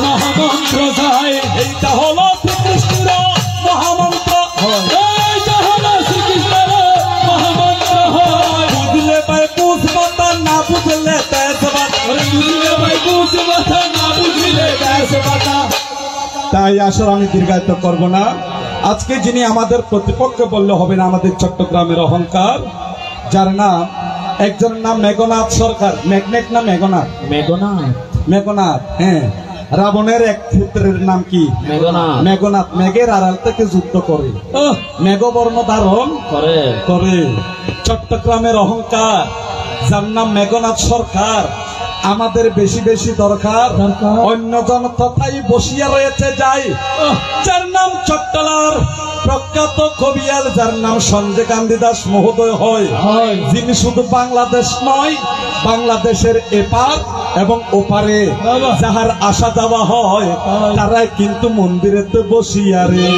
মহামন্ত্র যায়, এইটা হলো শ্রীকৃষ্ণ মহামন্ত্র হয়, এইটা হলো শ্রীকৃষ্ণের মহামন্ত্র হয়। বুঝলে ভাই বুঝবাতা, না বুঝলে তেজবাতা, বুঝলে ভাই বুঝবাতা, না বুঝলে তেজবাতা। তাই আসলে আমি দীর্ঘায়িত করব না। আজকে যিনি আমাদের প্রতিপক্ষ বললে হবে না, আমাদের চট্টগ্রামের অহংকার, যার নাম একজনের নাম মেঘনাথ সরকার। মেঘনেট না মেঘনাথ? মেঘনাথ, হ্যাঁ। রাবণের এক পুত্রের নাম কি? মেঘনাথ। মেঘের আড়াল থেকে যুদ্ধ করে, মেঘবর্ণ ধারণ করে। চট্টগ্রামের অহংকার, যার নাম মেঘনাথ সরকার, আমাদের বেশি বেশি দরকার। অন্যজন তথাই বসিয়া রয়েছে যাই, যার নাম চট্টলার প্রখ্যাত কবিয়াল, যার নাম সঞ্জয় গান্ধী দাস মহোদয় হয়, যিনি শুধু বাংলাদেশ নয়, বাংলাদেশের এপার এবং ওপারে যাহার আসা যাওয়া হয়, তারাই কিন্তু মন্দিরেতে বসিয়া রে।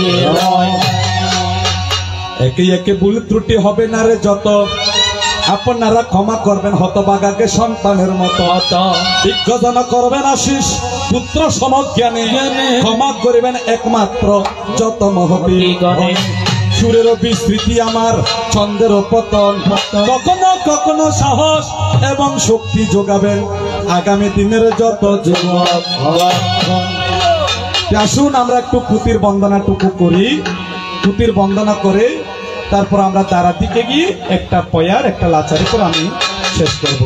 একে একে ভুল ত্রুটি হবে না রে যত, আপনারা ক্ষমা করবেন হতভাগাকে সন্তানের মতো, বিজ্ঞজন করবেন আশিস পুত্র সমজ্ঞানে, ক্ষমা করিবেন একমাত্র যত মহতি। সুরের বিস্মৃতি আমার ছন্দের পতন, কখনো কখনো সাহস এবং শক্তি যোগাবেন আগামী দিনের যত যুবক। আসুন আমরা একটু পুতির বন্দনাটুকু করি, পুতির বন্দনা করে তারপর আমরা তারা দিকে গিয়ে একটা পয়ার একটা লাচারি করে আমি শেষ করব।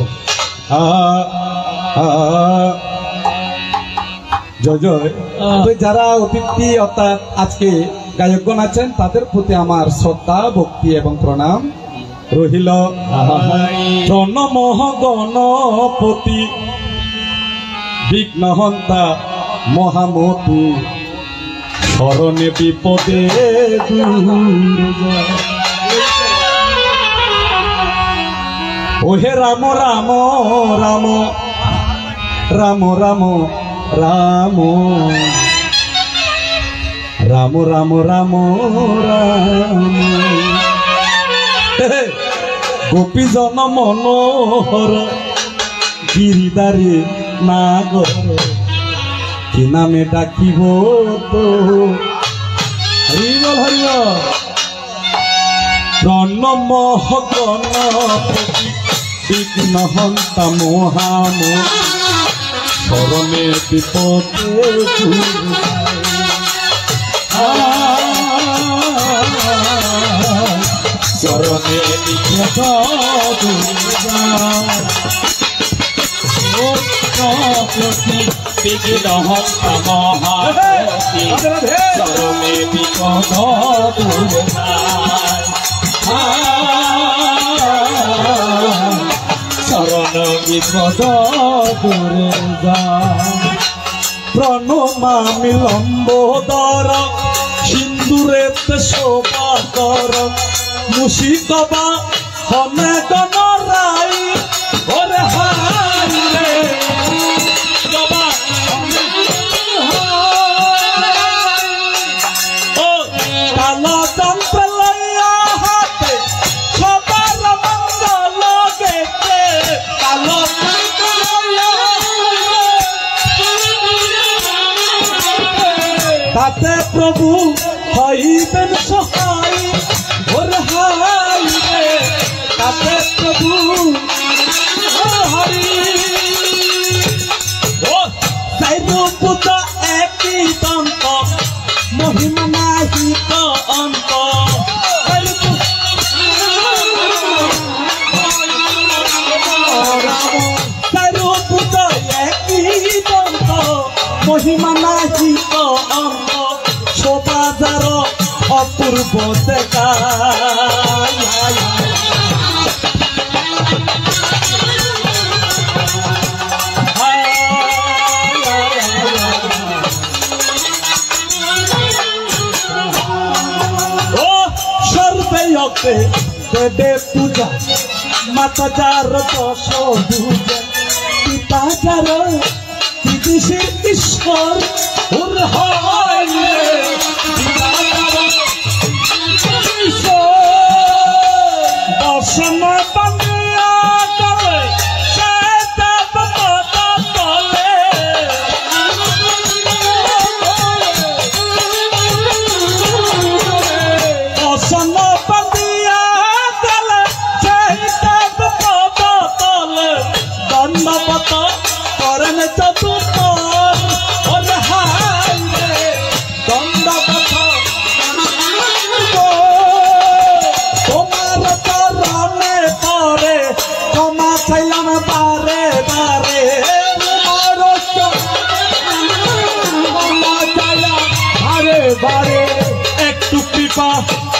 জয় জয়। যারা অতিথি অর্থাৎ আজকে গায়কগণ আছেন, তাদের প্রতি আমার শ্রদ্ধা ভক্তি এবং প্রণাম রহিল। প্রণম গণপতি বিঘ্নহন্তা মহামতি, শরণে বিপদে ওহে রাম রাম রাম রাম রাম রাম রাম রাম রাম রাম। গোপীজন মনোহর গিরিদারে নাগর, কি নামে ডাকিব তো? হরিবল হরিবল। প্রণম গণপতি বিঘ্নহন্তা মহামতি, শরণে বিপদে শরণে বিপদে বিঘ্নহন্তা মহামতি, শরণে বিপদে শরণ বিপদ দূরে যায়। প্রণমামি লম্বোদর সিন্দুরেতে শোভা কর, মুশিকবা হমে গণরাই ওরে হাই রে বাবা। ও কালো যন্ত্র লইয়া হাতে সবার মঙ্গল গেছে, কালো তাতে প্রভু হইবেন সহায় ওরে হাই রে, তাতে প্রভু হরি। তাই রূপত একই দন্ত, মহিমা নাহি তো অন্ত। তাই রূপত একই দন্ত, মহিমা নাহি তো অন্ত। শোভাযার অপূর্ব দেখা, ও সর্বে দেবে পূজা, মাতা যার দশ ভুজা, পিতা যার বিদেশের ঈশ্বর ওর হয় রে। দর্শন পান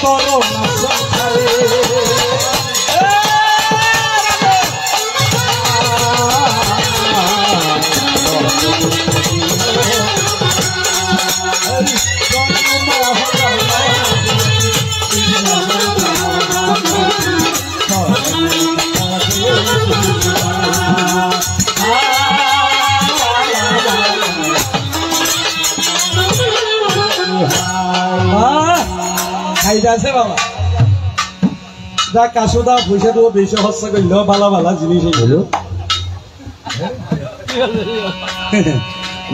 করো না সংসারে খাইতে আছে বাবা যা কাশুদা পয়সা দেবো বেশি হস্তা করলেও ভালো ভালো জিনিস এগুলো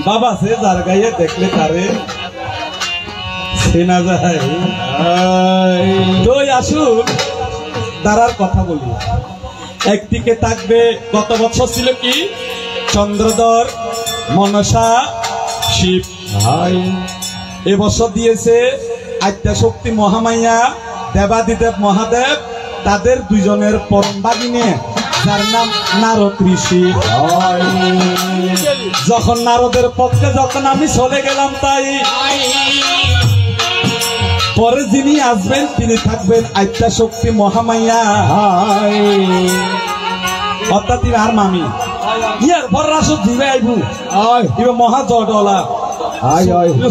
বাবা সে যার গাইয়ে দেখলে তারে চেনা যায় তো আসুন দাঁড়ার কথা বলি একদিকে থাকবে গত বছর ছিল কি চন্দ্রধর মনসা শিব এবছর দিয়েছে আদ্যাশক্তি মহামায়া দেবাদিদেব মহাদেব তাদের দুজনের পরম ভাগিনে যার নাম নারদ ঋষি যখন নারদের পক্ষে যখন আমি চলে গেলাম তাই পরে যিনি আসবেন তিনি থাকবেন আদ্যাশক্তি মহামায়া অর্থাৎ আর মামি ইয়ার পর রাসত দিবে আইবু ইবে মহা জটলা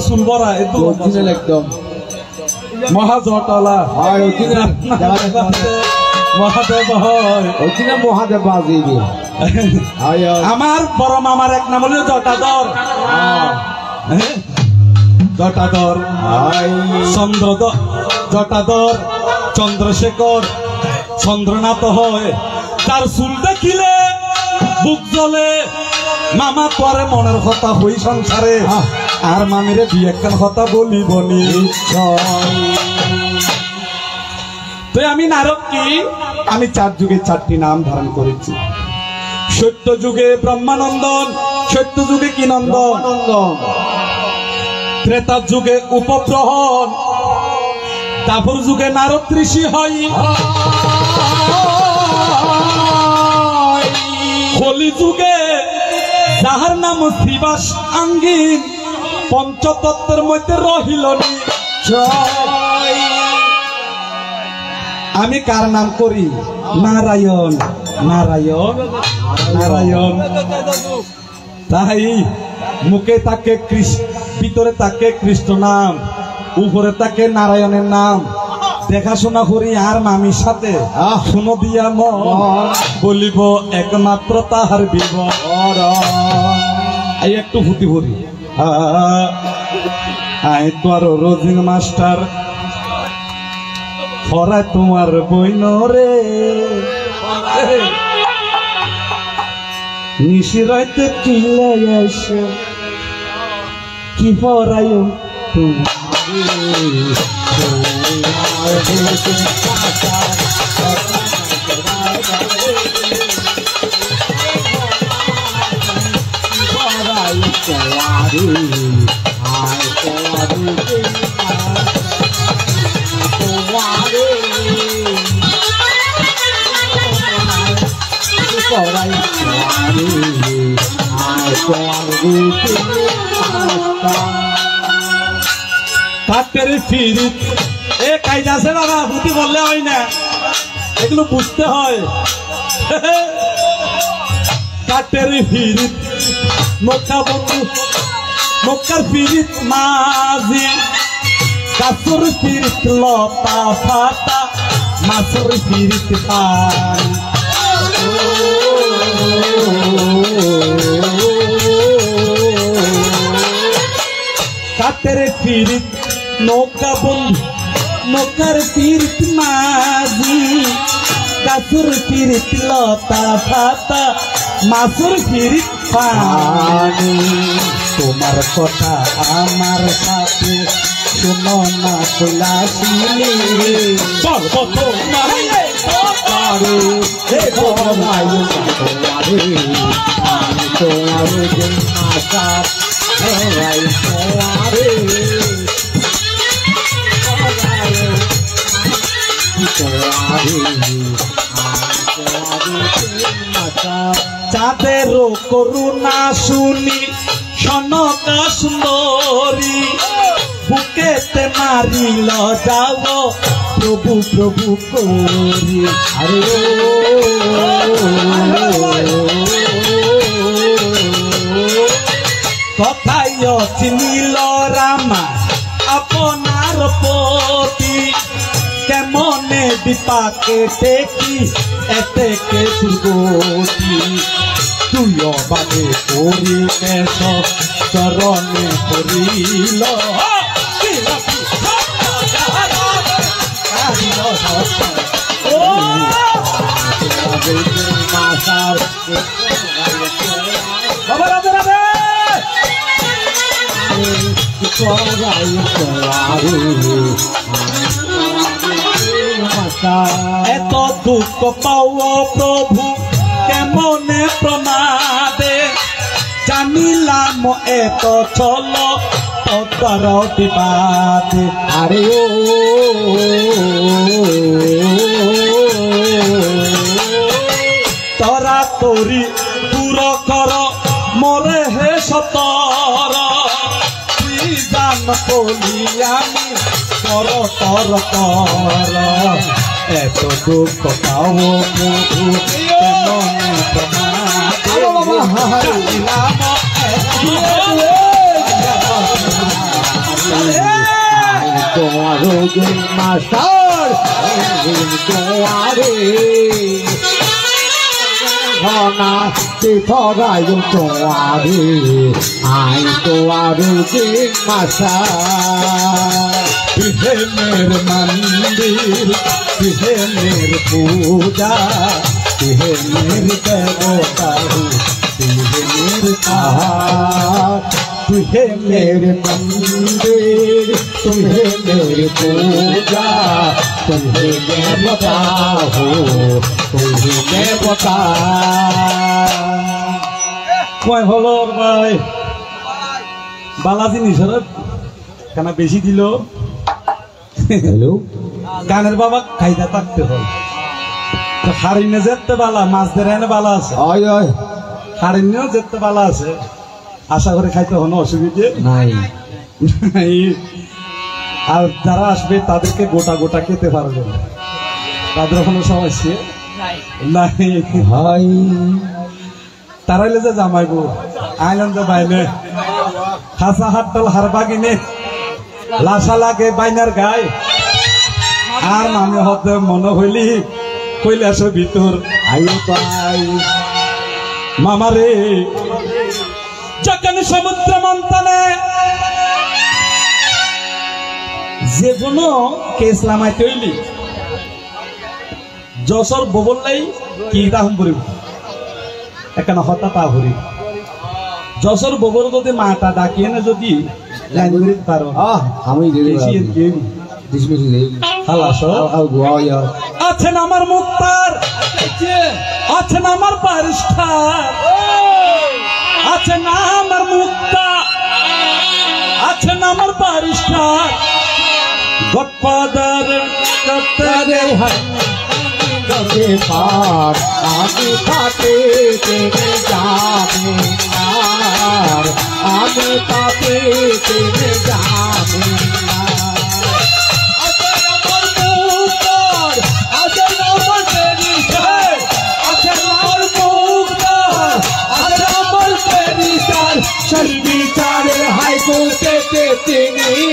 সুলবরা একদম মহা জটলা মহাদেব হয় মহাদেব বাজিবি আমার বড় মামার এক নাম হলো জটাধর জটাধর চন্দ্রধর জটাধর চন্দ্রশেখর চন্দ্রনাথ হয় তার চুল দেখিলে বুক জ্বলে মামা তোরে মনের কথা হই সংসারে আর মামিরে দুই একখান কথা বলি বলি তো আমি নারদ কি আমি 4 যুগে 4টি নাম ধারণ করেছি সত্য যুগে ব্রহ্মানন্দন সত্য যুগে কি নন্দন ত্রেতা যুগে উপগ্রহণ তারপর যুগে নারদ ঋষি হয় কলি যুগে যাহার নাম শ্রীবাস আঙ্গিন পঞ্চতত্ত্বের মধ্যে রহিল আমি কার নাম করি নারায়ণ নারায়ণ নারায়ণ তাই মুখে তাকে ভিতরে তাকে কৃষ্ণ নাম উপরে তাকে নারায়ণের নাম দেখাশোনা করি আর মামির সাথে শুনো দিয়া মন বলিব একমাত্র তাহার বিবর এই একটু ফুটি ভরি তোমার রোজিং মাস্টার পড়ায় তোমার বইন রে নিশি রাইতে কিলে এসে কি পড়ায় এ কায়দা আছে বাবা ভূতি বললে হয় না এগুলো বুঝতে হয় কাটের ফিরিত মক্কা বন্ধু মক্কার ফিরিত মাঝি কাসুর ফিরিত লতা ফাতা মাসুর ফিরিত পান কাটের ফিরিত নৌকা বন্ধু নৌকার ফিরিত মাঝি কাসুর ফিরিত লতা ফাতা মাসুর ফিরিত পানি তোমার কথা আমার সাথে শুনো না কইলাছিলি বলব তোমার আরে হে তোমার আরে আমি তোমার দিন আশা রাই তোমারে চাঁদের করুণা শুনি সনকা সুন্দরী বুকেতে মারিল যাও প্রভু প্রভু করি আরে কথাই চিনিল রামা আপনার পতি কেমনে বিপাকে দেখি এতেকে দুর্গতি তুই অবাদে করি কেশ চরণে করিল এত দুঃখ পাও প্রভু কেমনে প্রমাদে জানিলাম এত চল পদ্মার বিবাদে আরে ও তরা তরি দূর কর মরে হে সতর তুই জান বলি আমি কর তর কর এত দুঃখ পাও প্রভু কেমনে প্রমাদে জানিলাম তোমারে মাস্টার তোমারে ঘনা চিঠরাই তোমারে আই তোমারে মাস্টার হে মের মন্দির হে মের পূজা হে মের দেবতা मेरे तुम्हें मेरे मंदिर तुम्हें मेरी पूजा तुम्हें मैं बता हो तुम्हें मैं बता কয় হলো ভাই বালা জিনিস কেনা বেশি দিল হ্যালো গানের বাবা খাইতে থাকতে হয় তো হারিনে যেতে বালা মাছ ধরে বালা আছে হারিনেও যেতে বালা আছে আশা করে খাইতে হনো অসুবিধে নাই আর যারা আসবে তাদেরকে গোটা গোটা খেতে পারবে না তাদের কোনো সমস্যা নাই ভাই তারাইলে যে জামাইবো আইলেন যে বাইনে খাসা হাট্টাল হারবা কিনে লাশা লাগে বাইনার গায়ে আর নামে হতে মনে হইলি কৈলাস ভিতর আয়ু পাই মামারে যখন সমুদ্র মন্থনে যে কোনো কেস লামাই তৈলি যশোর ববললাই কি দাম করিব এখানে হঠাৎ আহরি যশোর ববর যদি মাটা ডাকিয়ে না যদি লাইন করিতে পারো আমি আছেন আমার মুক্তার আছেন আমার বারিস্টার আছেন আমার মুক্তা আছেন আমার বারিস্টার গডফাদার করতে পার আমি পাপে তেরে যাবে আমি পাপে তেরে যাবে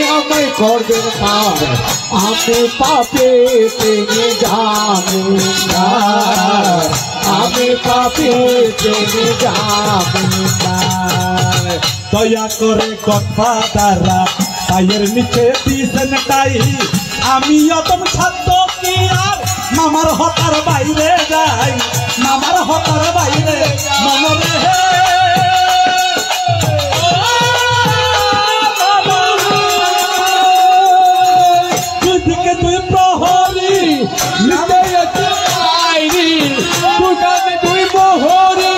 আমায় করবেন পার আমি পাপে তিনি যাবেন আমি পাপে তিনি যাবেন দয়া করে গডফাদাররা পায়ের নিচে দিয়েছেন তাই আমি অতম ছাত্র কি আর মামার হতার বাইরে যাই মামার হতার বাইরে মনে তুই প্রহরী তুই প্রহরী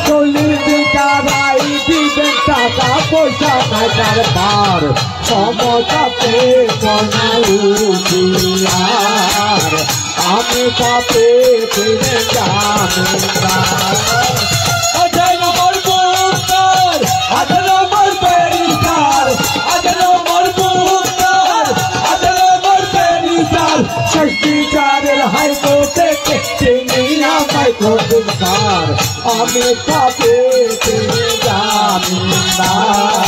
চল্লিশ দিকারাই দিবেন টাকা পয়সা নাই তার পার সমতাতে মনাউদিয়ার আমি পাপে ফিরে যাবেন আমি পাপেতে জামিনদার,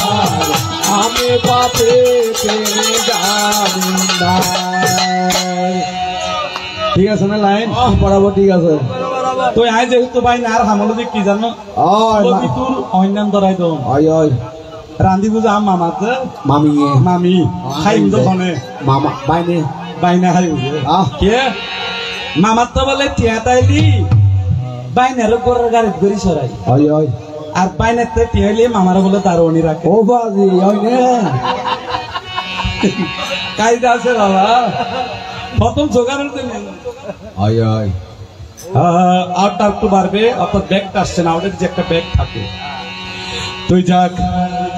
আমি পাপেতে জামিনদার। ঠিক আছে না লাইন বরাবর ঠিক আছে। তুই আয় যেহেতু ভাই না আর হামলো যে কি জানো তোর অন্যান্য ধরাই দো রান্ধি বুঝা মামাত মামি মামি খাই তো ধনে মামা বাইনে বাইনা খাই বুঝে কে মামার তো বলে টিয়া তাইলি বাইনারও গরের গাড়িত গড়ি সরাই আর বাইনাতে টিয়াইলে মামারা বলে তার অনি রাখে ও বাজি কায়দা আছে বাবা প্রথম জোগাড়ের জন্য আউটটা একটু বাড়বে অর্থাৎ ব্যাগটা আসছে না ওদের যে একটা ব্যাগ থাকে তুই যাক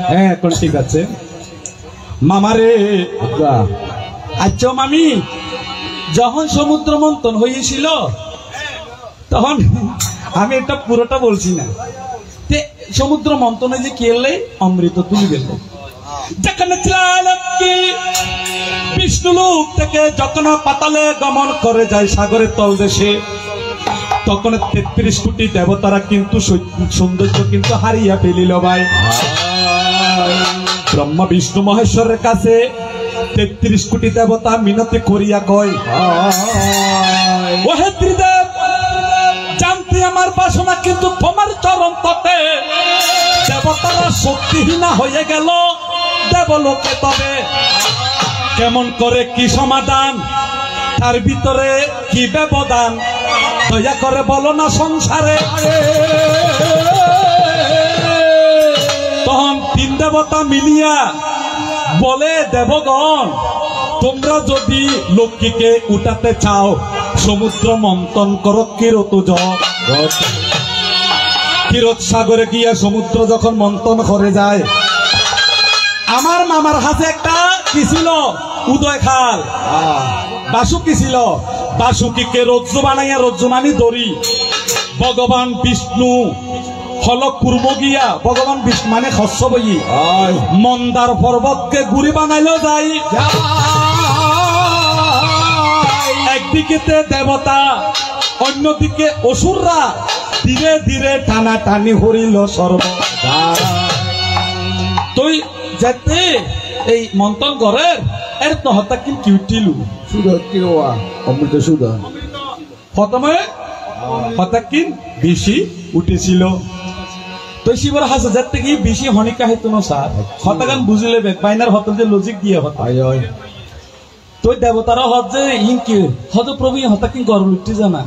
হ্যাঁ এখন ঠিক আছে মামারে আচ্ছা মামি যখন সমুদ্র মন্থন হয়েছিল তখন আমি এটা পুরোটা বলছি না সমুদ্র মন্থনে যে কেলে অমৃত তুলি গেল যেখানে বিষ্ণুলোক থেকে যখন পাতালে গমন করে যায় সাগরের তলদেশে তখন 33 কোটি দেবতারা কিন্তু সৌন্দর্য কিন্তু হারিয়া ফেলিল ভাই ব্রহ্মা বিষ্ণু মহেশ্বরের কাছে 33 কোটি দেবতা মিনতি করিয়া কয় ওহে ত্রিদেব জানতে আমার বাসনা কিন্তু তোমার চরণ তটে দেবতারা শক্তিহীনা হয়ে গেল দেবলোকে তবে কেমন করে কি সমাধান তার ভিতরে কি ব্যবধান দয়া করে বলো না সংসারে তখন 3 দেবতা মিলিয়া বলে দেবগণ তোমরা যদি লক্ষ্মীকে উঠাতে চাও সমুদ্র মন্থন করো কিরত সাগরে গিয়া সমুদ্র যখন মন্থন করে যায় আমার মামার হাতে একটা কি ছিল উদয় খাল বাসুকি ছিল বাসুকিকে রজ্জু বানাইয়া রজ্জু মানি দড়ি ভগবান বিষ্ণু হল কুর্ম গিয়া ভগবান বিষ্ণু মানে শস্য বই মন্দার পর্বতকে গুড়ি বানাইল যাই একদিকে দেবতা অন্যদিকে অসুররা ধীরে ধীরে টানা টানি হরিল সর্ব তুই যেতে এই মন্থন করে এর তো হত্যা কিন্তু উঠিলু অমৃত সুধা প্রথমে হত্যা কিন বেশি উঠেছিল তো শিবর হাসে যাতে কি বেশি হনিকা হেতু না স্যার হত্যাগান বুঝলে বাইনার হত্যা যে লজিক দিয়ে হত্যা তো দেবতারা হত যে ইনকি হত প্রভু হত্যা কিন গরম উঠতে জানা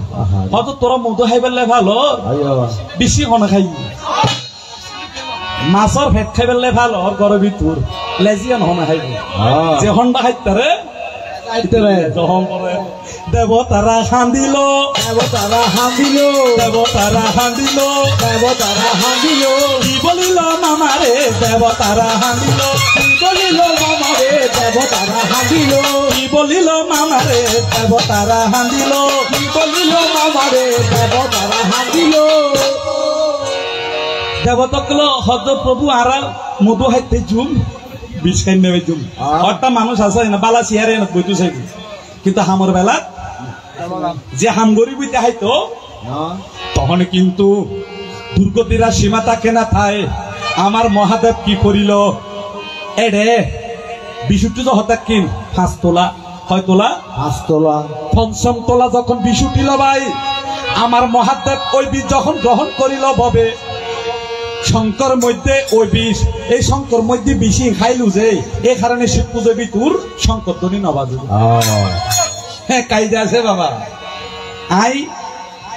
হত তোরা মধু খাইবেলে ভালো বেশি হনা খাই মাছর ভেট খাইবেলে ভালো ওর গরম ভিতর লেজিয়ান হনা খাইব যে হন্ডা খাইতারে দেবতারা হান্দিল দেবতারা হাঁদিল দেবতারা হান্দিল দেবতারা হাঁদিল কি বলিল মামারে দেবতারা হান্দিল কি বলিল মামারে দেবতারা হাঁদিল কি বলিল মামারে দেবতারা হান্দিল কি বলিল মামারে দেবতারা হাঁদিল দেবতাগুলো হদ প্রভু আর মধু হাইতে জুম বিষ খাই নেবে জুম একটা মানুষ আছে না বালা চেয়ারে বইতে চাইব কিন্তু হামর বেলা যে হাম গরিবিতে হাইতো তখন কিন্তু দুর্গতিরা সীমা থাকে না থায় আমার মহাদেব কি করিল এডে বিশুটি তো হঠাৎ কিন 5 তোলা 6 তোলা 5 তোলা 5ম তোলা যখন বিশুটিল ভাই আমার মহাদেব ওই বীজ যখন গ্রহণ করিল ভবে শঙ্কর মধ্যে ওই বিষ এই শঙ্কর মধ্যে বিষি খাইলু যে এই কারণে শিব পুজো বিতুর শঙ্কর ধ্বনি নবাজ হ্যাঁ কায়দা আছে বাবা আই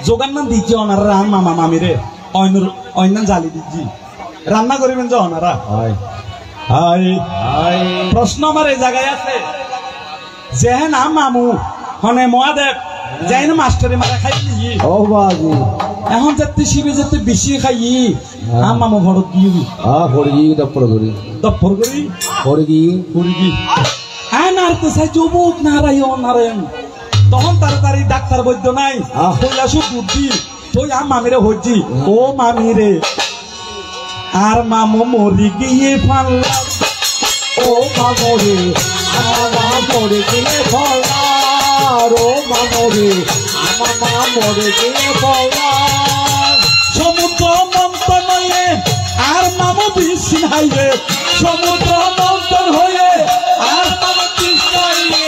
যোগান নাম দিচ্ছি ওনারা রান মামা মামিরে অন্য জালি দিচ্ছি রান্না করিবেন যে ওনারা প্রশ্ন আমার এই জায়গায় আছে যে না মামু হনে মহাদেব যাই না মাস্টারে মারা খাইলি ও বাজি এখন যাতে শিবে যাতে বেশি খাই মামু ভরত দিবি হরিগি দপ্পর করি হরিগি আর তো চাই যুবক নারায়ণ তখন তাড়াতাড়ি ডাক্তার বৈদ্য নাই কৈলাসু বুদ্ধি তুই মামিরে হচ্ছি ও মামিরে আর মামু মরি গিয়ে ফানলাম ও মামরে আমার মরে গিয়ে ফলার ও মামরে আমার মরে গিয়ে ফলার সমুদ্র মন্থন হয়ে আর মামু বিছিন হাইয়ে সমুদ্র মন্থন হয়ে আর মামু বিছিন হাইয়ে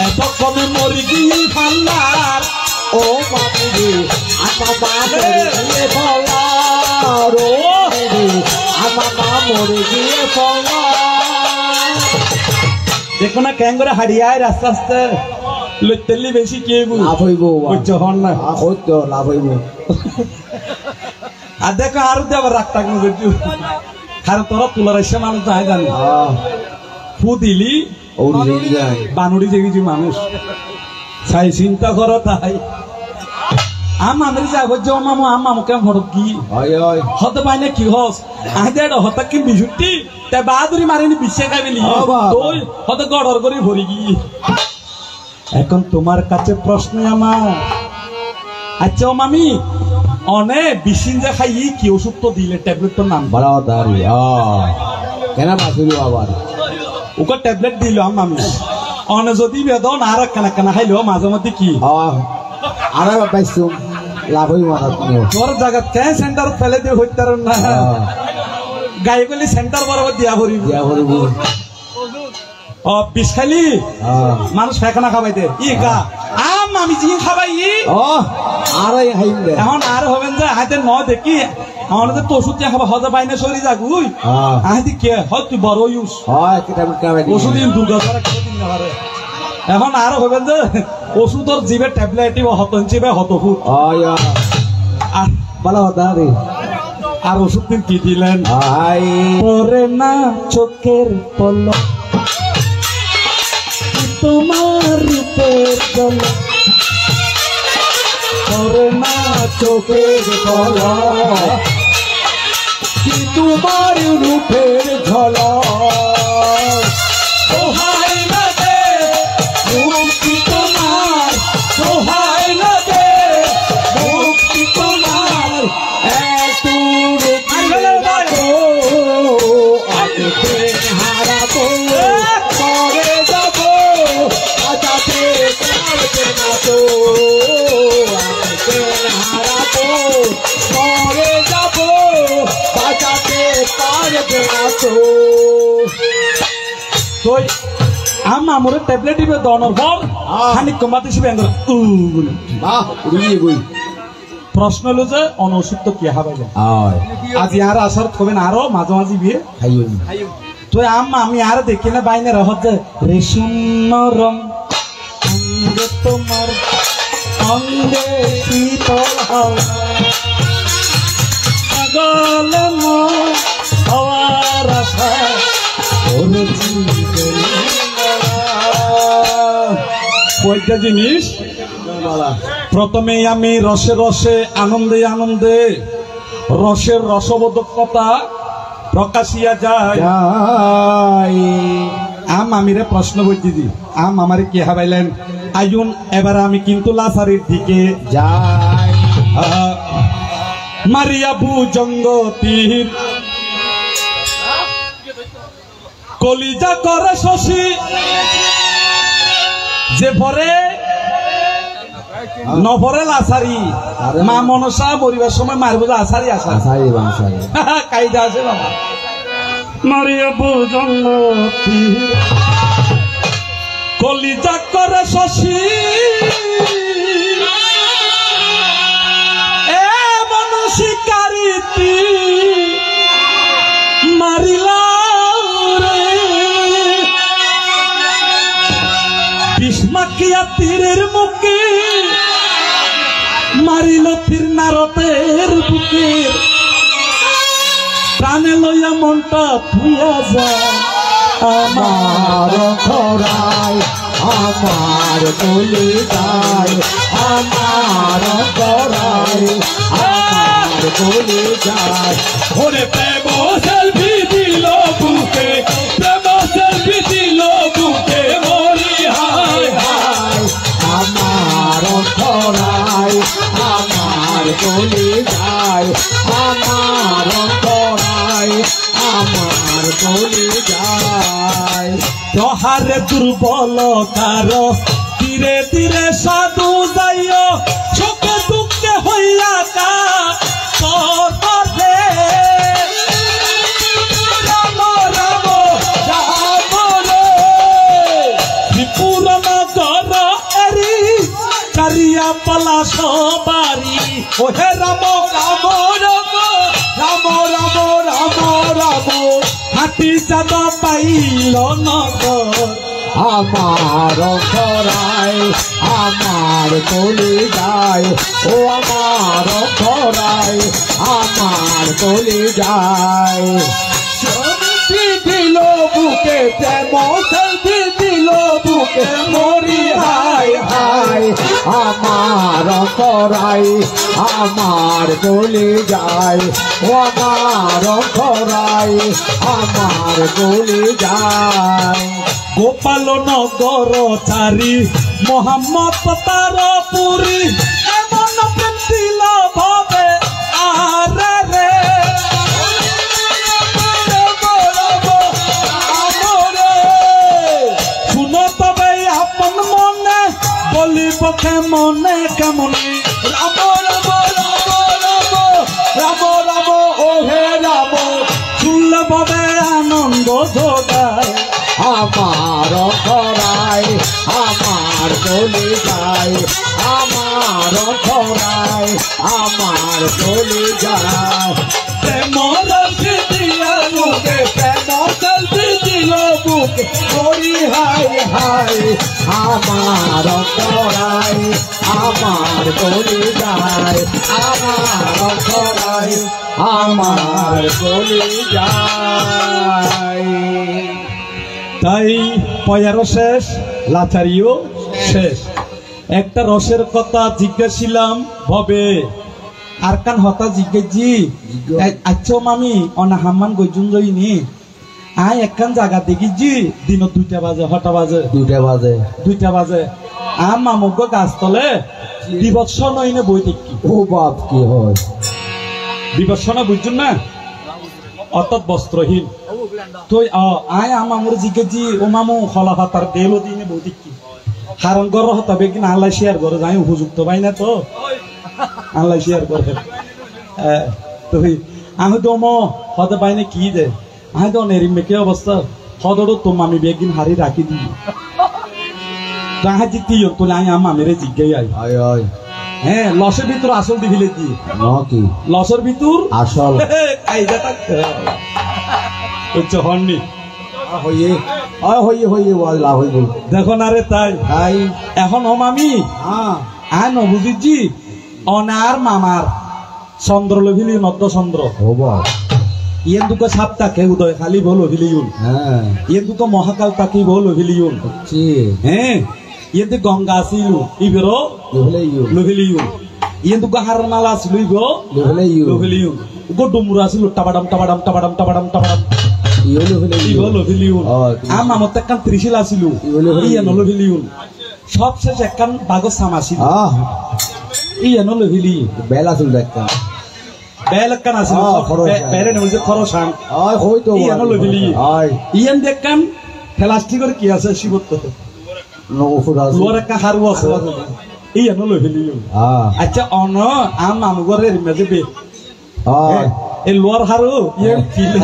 এতক্ষণে মরি গিয়ে পাল্লার ও মামি আমার মা মরে গিয়ে পলার ও আমার মা মরে গিয়ে পলার দেখো না কেন করে হারিয়ায় আস্তে আস্তে লইতেলি বেশি কে লাভ হইব হন না হইতো লাভ হইব আর দেখো আরো দেবার রাগ টাক করছি কারণ তোরা তুলার এসে মানুষ যায় জানি ফু দিলি বানুড়ি যে কিছু মানুষ চাই চিন্তা করো তাই আমার যা করছে মামু আমাকে হরক কি হতে পাই না কি হস আগে হতা কি বিশুটি তাই বাহাদুরি মারিনি বিশ্বে খাইবি তুই হতে গড়র করে ভরি গিয়ে এখন তোমার কাছে প্রশ্ন আমার আচ্ছা ও মামি অনেক বিশিন যে খাই কি ওষুধ তো দিলে ট্যাবলেট তো নাম বাড়াওয়ারি কেন বাঁচিল আবার ওকে ট্যাবলেট দিল মামি অনে যদি বেদন আর কেনা কেনা খাইলো মাঝে মধ্যে কি আর পাইছো লাভ হইব তোর জায়গা কে সেন্টার ফেলে দিয়ে হইতে না গাই গলি সেন্টার বরাবর দিয়া ভরিব ও বিষ খাইলি মানুষ ফেকানা খাবাই দে ই গা আমি যি খাবাই আর এখন আর হবেন যে হাতে ন দেখি আমাদের তো ওষুধ খাবা হতে পাই না শরীর যাগুই আহি কে হয় তুই বড় ইউজ ওষুধ দুর্গা এখন আর হবেন যে ওষুধর জিবে ট্যাবলেট হত জিবে হত ফুট ভালো হতা রে আর ওষুধ দিন কি দিলেন পরে না চোখের পলক তোমার রূপের ঝলক পরে না চোখের পলক কি তোমার রূপের ঝলক সোহাই লাগে মুক্তি তোমার সোহাই লাগে মুক্তি তোমার এত আমি হারাবো পরে যাবো আজাতে পারবে না তো আমি হারাবো পরে যাবো বাঁচাতে পারবে না তো তুই আমার ট্যাবলেট দিবে দনের পর খানিক কমাতে শিবে বাহ উড়িয়ে গই প্রশ্ন হলো যে অনৌষুধ তো কি হবে আজ আর আসার কবেন আরো মাঝে মাঝে বিয়ে তুই আমি আর দেখি না বাইনে রহ যে রেশম নরম অঙ্গে তোমার অঙ্গে শীতল পাগল হওয়ার আশা কয়েকটা জিনিস প্রথমে আমি রসে রসে আনন্দে আনন্দে রসের রসবোধকতা প্রকাশিয়া যায় আমিরে প্রশ্ন করছি দি আমারে কে হাবাইলেন আইন এবার আমি কিন্তু লাসারির দিকে যাই মারিয়া ভুজঙ্গতীর কলিজা করে শশী যে ভরে নভরে লাসারি মা মনসা মরিবার সময় মারব যে আসারি আসা কায়দা আছে বাবা মারিয়া ভুজঙ্গতীর কলিজা করে শশী এমন শিকারিতি মারিলা রে বিষ্মাকিয়া তীরের মুখে মারিল তীর নারতের বুকে প্রাণে লইয়া মনটা ধুইয়া যায় আমার খরাই আমার বলে যায় আমার খরাই আমার বলে যায় ওরে প্রেম সেলফি দিল বুকে প্রেম সেলফি দিল বুকে মরি হায় হায় আমার খরাই আমার বলে যায় আমার খরাই আমার বলে যায় তোহারে দুর্বল কার ধীরে ধীরে সাধু যাইও চোখে দুঃখে হইয়া কা জগতে রাম রাম রাম রে ত্রিপুর নগর এরি কারিয়া পালা সবারি ওহে রাম রাম রাম রাম রাম রাম রাম হাতি চাঁদ পাইল নগর আমার খরাই আমার কলি যায় ও আমার খরাই আমার কলি যায় সেলফি দিল বুকে প্রেম সেলফি দিল বুকে মরি হাই হাই আমার খরাই আমার কলি যায় ও আমার খরাই আমার কলি যায় গোপাল নগর চারি মোহাম্মদ তার পুরী এমন প্রেম দিল ভাবে আরে রে শুনো তবে আপন মনে বলিব কেমনে কেমনে রাম রাম রাম রাম রাম রাম ও হে রাম শুনলে ভাবে আনন্দ যোগায় আমার খরাই আমার গলি যায় আমার খরাই আমার গলি যায় প্রেমর দিয়া বুকে প্রেম সেলফি দিল বুকে করি হাই হাই আমার খরাই আমার গলি যায় আমার খরাই আমার গলি যায় তাই পয়ারও শেষ লাচারিও শেষ একটা রসের কথা জিজ্ঞাসিলাম ভবে আর কান হতা জিজ্ঞেসি আচ্ছা মামি অনা হাম্মান গইজুন জইনি আই একখান জায়গা দেখিছি দিন 2টা বাজে হটা বাজে 2টা বাজে মামুক গাছতলে বিবৎসন হইনে বই দেখি ও বাপ কি হয় বিবৎসন বুঝছেন না অর্থাৎ বস্ত্রহীন তুই আয় মামুর জিজ্ঞেসি ও মামু খলা ফাতার দেলো দিনে বই দেখি কারণ গর হতাবে কিনা আল্লাহ শেয়ার করে যাই উপযুক্ত পাই না তো আল্লাহ শেয়ার করে তুই আমি তো হতে পাই না কি দে আমি তো নেরিম বেকে অবস্থা হদরও তো মামি বেগিন হারি রাখি দিই তাহা জিতি তোলে আমি মামিরে জিজ্ঞাই আই আয় আয় হ্যাঁ লসের ভিতর আসল দিবিলে দি নাকি লসের ভিতর আসল কাইদা থাকতে হচ্ছে হননি হইয়ে হইয়ে হইয়ে ওয়াল্লাহ হই বল দেখো না রে তাই তাই এখন ও মামি হ্যাঁ আয় নবুজিজি অনার মামার চন্দ্র লভিলি নদ্দ চন্দ্র ও বাপ ইয়েন দুটো সাপ তাকে উদয় খালি বল অভিলিউন হ্যাঁ ইয়েন দুটো মহাকাল তাকে বল অভিলিউন জি হ্যাঁ ইয়েন দি গঙ্গা আসিলু ইবেরো লহলে ইউ লভিলিউন ইয়েন দুটো হার মালা আসিলু ইবো লহলে ইউ লভিলিউন গো ডুমুরা আসিলু টাবাডাম টাবাডাম টাবাডাম টাবাডাম টাবাডাম ইউ লহলে ইবো লভিলিউন আমা মত একখান ত্রিশিল আসিলু ইয়েন লভিলিউন সব শেষ একখান বাগস সাম আসিল আহ ইয়েন লভিলি বেলা চল দেখা বেল একখান আসিল বেরে নলছে খরসাং আয় হই তো ইয়েন লভিলি আয় ইয়েন দেখখান প্লাস্টিকের কি আছে শিবত্ব নফুরা লোয়ার একটা হারু আছে ইয়েন লভিলি আচ্ছা অন আম আমগরের মেজে বে আয় এই লোয়ার হারু ইয়েন কিলে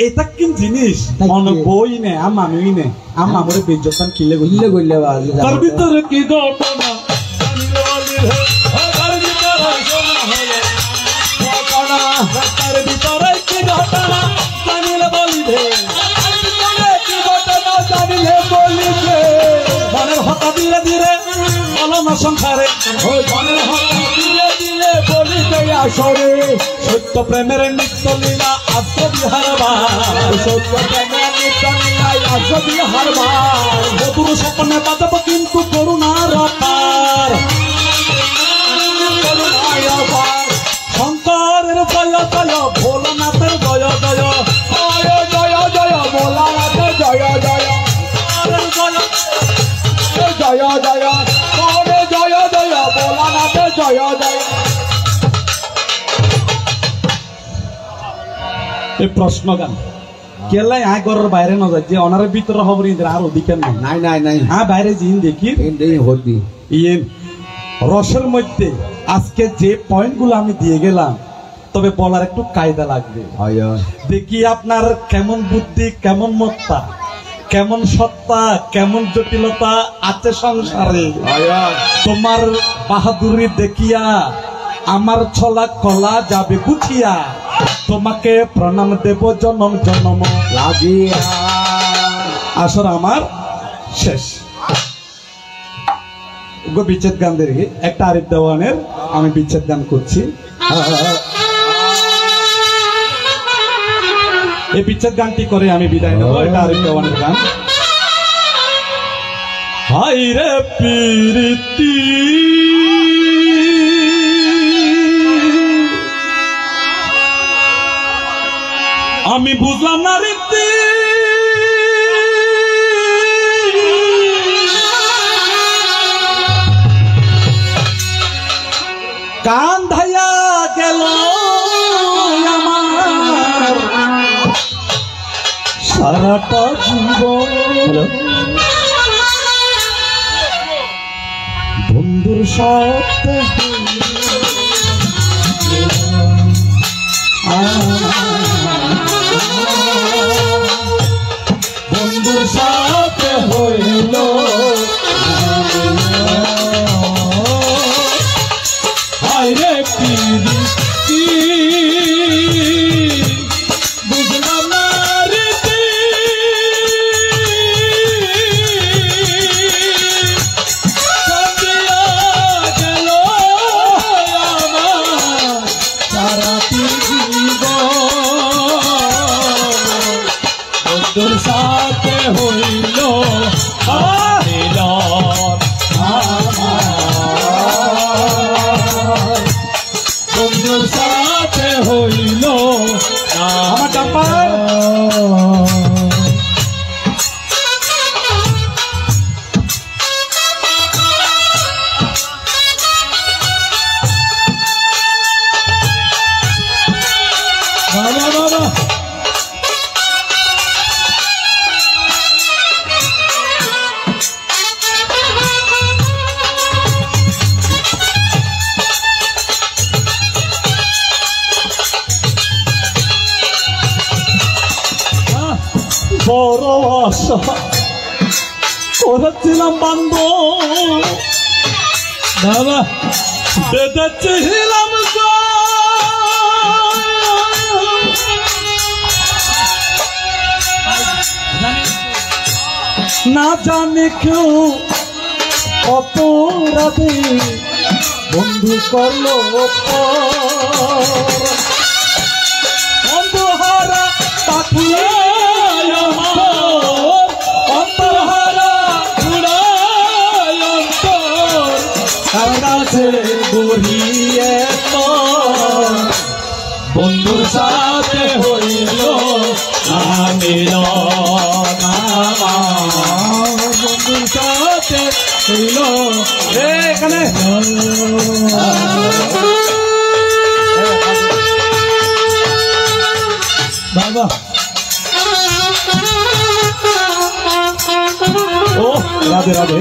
এটা কিন জিনিস অন বই নে আম আমি নে আম আমরে বেজতান কিলে গইলে গইলে বাজি তার ভিতরে কি ঘটনা তার ভিতরে শোনা হলো ঘটনা তার ভিতরে কি ঘটনা জানিলে বলিবে কি ঘটনা জানিলে বলিবে মনের হতা ধীরে ধীরে অলনা সংসারে ওই মনের হতা ধীরে ধীরে বলিবে আসরে সত্য প্রেমের নিত্য লীলা আত্মবিহার সত্য প্রেমের নিত্য লীলা আত্মবিহার বধুর স্বপ্নে বাজাব কিন্তু করুণার পার শঙ্করের জয় জয় ভোলানাথের জয় জয় জয় জয় জয় ভোলানাথের জয় জয় জয় জয় জয় জয় জয় ভোলানাথের জয় জয় এই প্রশ্ন গান কেলাই আয় ঘরের বাইরে ন যায় যে অনারের ভিতরে খবর আর অধিকার নাই নাই নাই নাই বাইরে জিন দেখি এই হদি ইয়েন রসের মধ্যে আজকে যে পয়েন্টগুলো আমি দিয়ে গেলাম, তবে বলার একটু কায়দা লাগবে। দেখি আপনার কেমন বুদ্ধি, কেমন মত্তা, কেমন সত্তা, কেমন জটিলতা আছে সংসারে। তোমার বাহাদুরি দেখিয়া আমার ছলা কলা যাবে বুঝিয়া, তোমাকে প্রণাম দেব জনম জনম লাগিয়া। আসর আমার শেষ। বিচ্ছেদ গান দেখি একটা আরিফ দেওয়ানের আমি বিচ্ছেদ গান করছি। এই বিচ্ছেদ গানটি করে আমি বিদায় নেব। এটা আরিফ দেওয়ানের গান। হাই রে প্রীতি আমি বুঝলাম না রীতি, কান ধাইয়া গেল আমার সারাটা জীবন। বন্ধুর সাথে বন্ধুর সাথে হইল হায়রে প্রীতি বুঝলাম না রীতি, কাটিয়া গেল আমার সারাটি জীবন। বন্ধুর সাথে হইল বন্ধুর সাথে হইল আমার ডাম্পার। বাবা বাবা বড় আশা করেছিলাম বান্ধব, বাবা বেঁধেছিলাম না জানে কেউ অপরাধী বন্ধু করলো বন্ধু হারা পাঠিয়ে অন্তহারা কাছে গড়িয়ে বন্ধুর সাথে হইল বন্ধুর সাথে হইল এখানে বাবা ও রাধে রাধে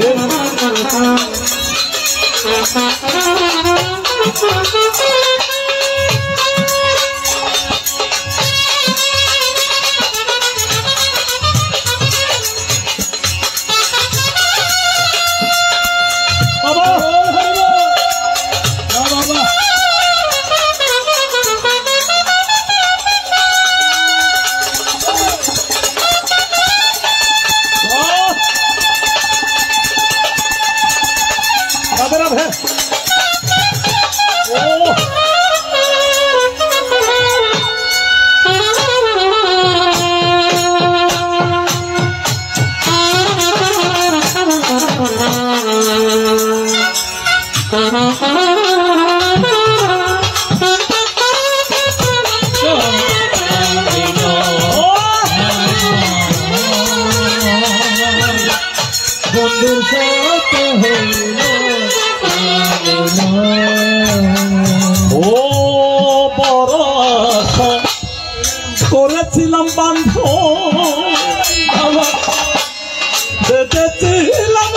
করেছিলাম বান্ধব বেঁধেছিলাম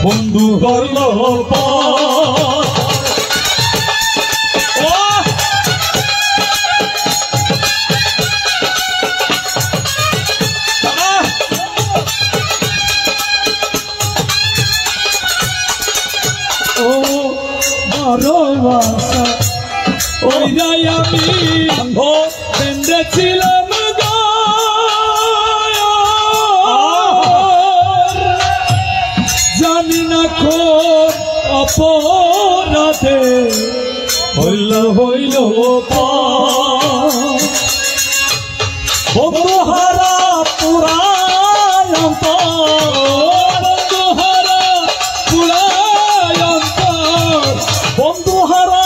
বন্ধু করল পর। ও ভালোবাসা ওই যাই আমি বেঁধেছিলাম জানি না কোন অপরাধে হইল বন্ধুহারা পুরায় বন্ধুহারা পুরায় অন্তর বন্ধুহারা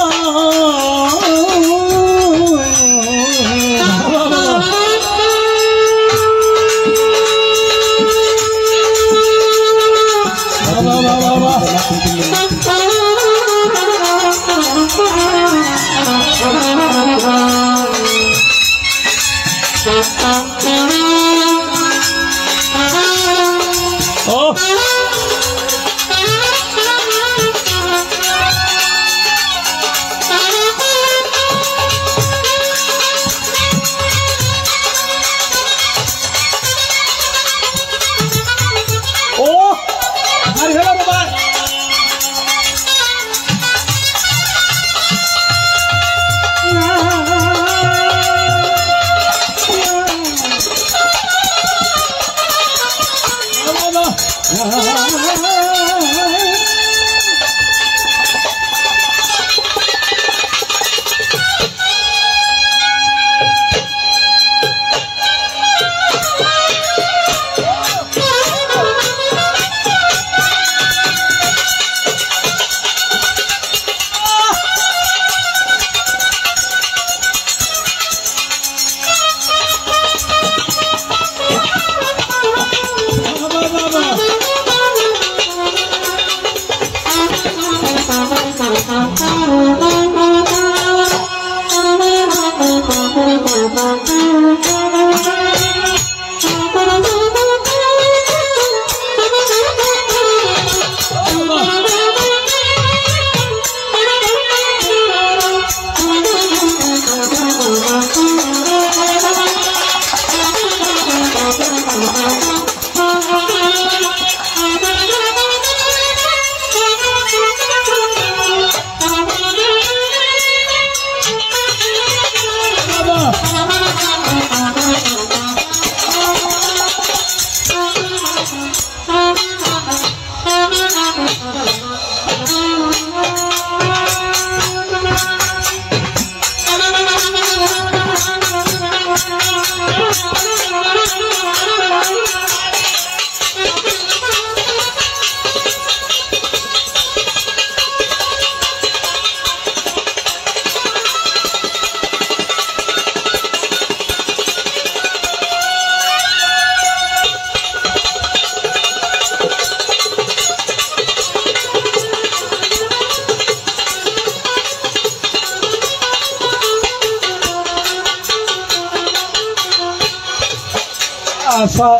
আশা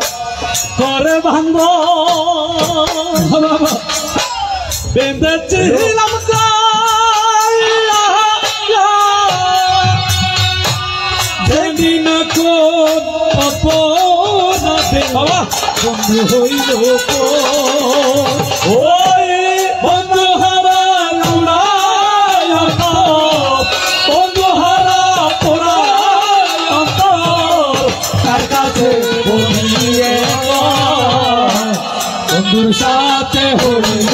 করে ভাঙ্গ বেঁধেছিলাম জানি না কোন অপরাধে বন্ধু হইল ওই বন্ধুহারা পুরায় অন্তর বন্ধুহারা পুরায় অন্তর তার কাছে বলিয়ে বন্ধুর সাথে হইল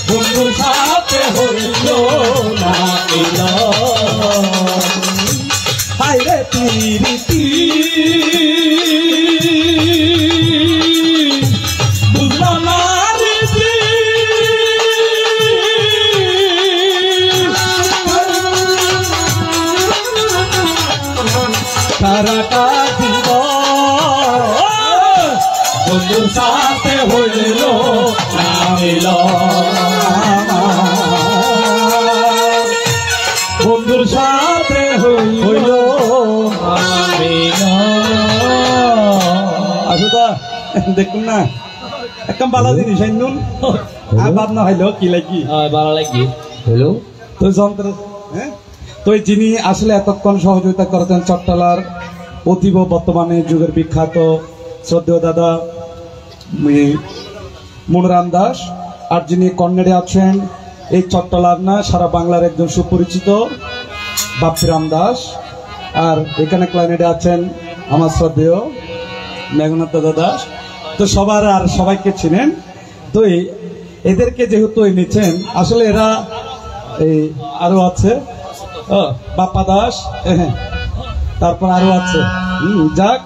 বন্ধুর সাথে হইল হাইরে পিরিতি বুঝলো না রীতি সারাটা দিব বন্ধুর সাথে হইল বন্ধুর সাথে হইল আসুদা দেখুন না একদম ভালো জিনিস আইনুন আর বাদ না হইলো কি লাগি ভালো লাগি হ্যালো তো যন্ত্র হ্যাঁ তো যিনি আসলে এতক্ষণ সহযোগিতা করেছেন চট্টলার অতীব বর্তমানে যুগের বিখ্যাত শ্রদ্ধেয় দাদা মনোরাম দাস আর যিনি কর্নেডে আছেন এই চট্টলার না সারা বাংলার একজন সুপরিচিত বাপ্পিরাম দাস আর এখানে ক্লাইনেডে আছেন আমার শ্রদ্ধেয় মেঘনাথ দাদা দাস তো সবার আর সবাইকে চিনেন তো এদেরকে যেহেতু নিচ্ছেন আসলে এরা এই আরো আছে বাপ্পা দাস তারপর আরো আছে যাক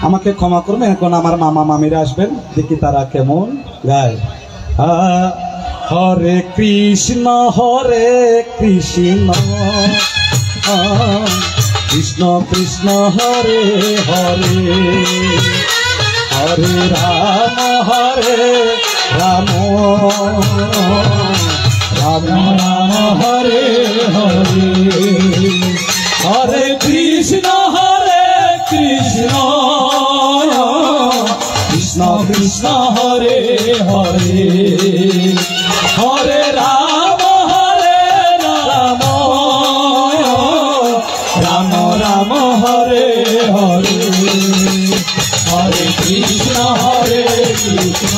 আমাকে ক্ষমা করবেন এখন আমার মামা মামিরা আসবেন দেখি তারা কেমন গায় হরে কৃষ্ণ কৃষ্ণ কৃষ্ণ হরে হরে হরে রাম রাম রাম হরে হরে হরে কৃষ্ণ কৃষ্ণ কৃষ্ণ হরে হরে হরে রাম রাম রাম রাম হরে হরে হরে কৃষ্ণ কৃষ্ণ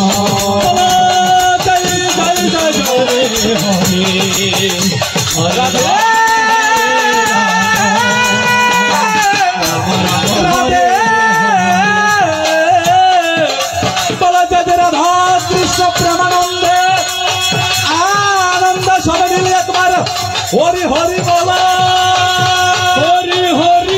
জয় জয় জয় হরে হরে হরে প্রেমানন্দে আনন্দ সবাই মিলে একবার হরি হরি বলা Hari Hari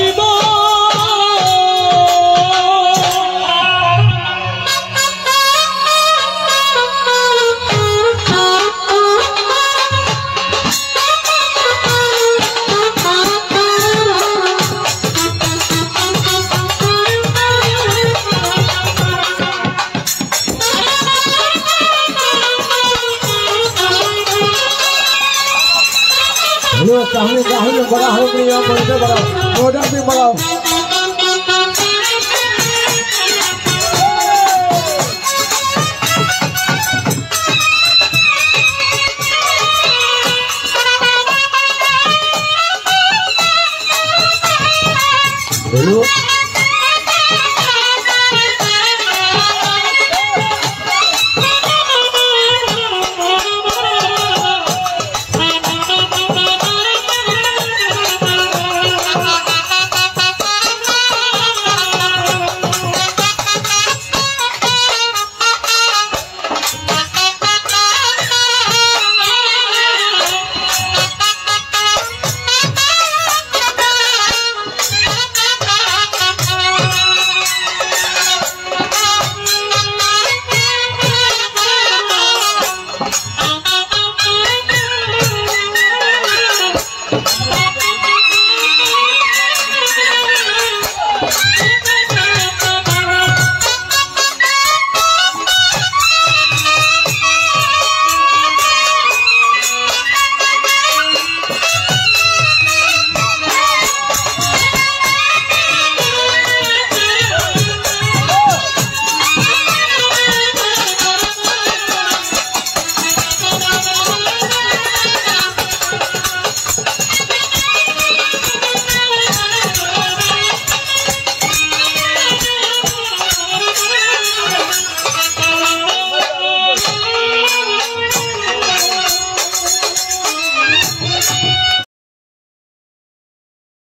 Halo, kahli bada, halo beliau, bada,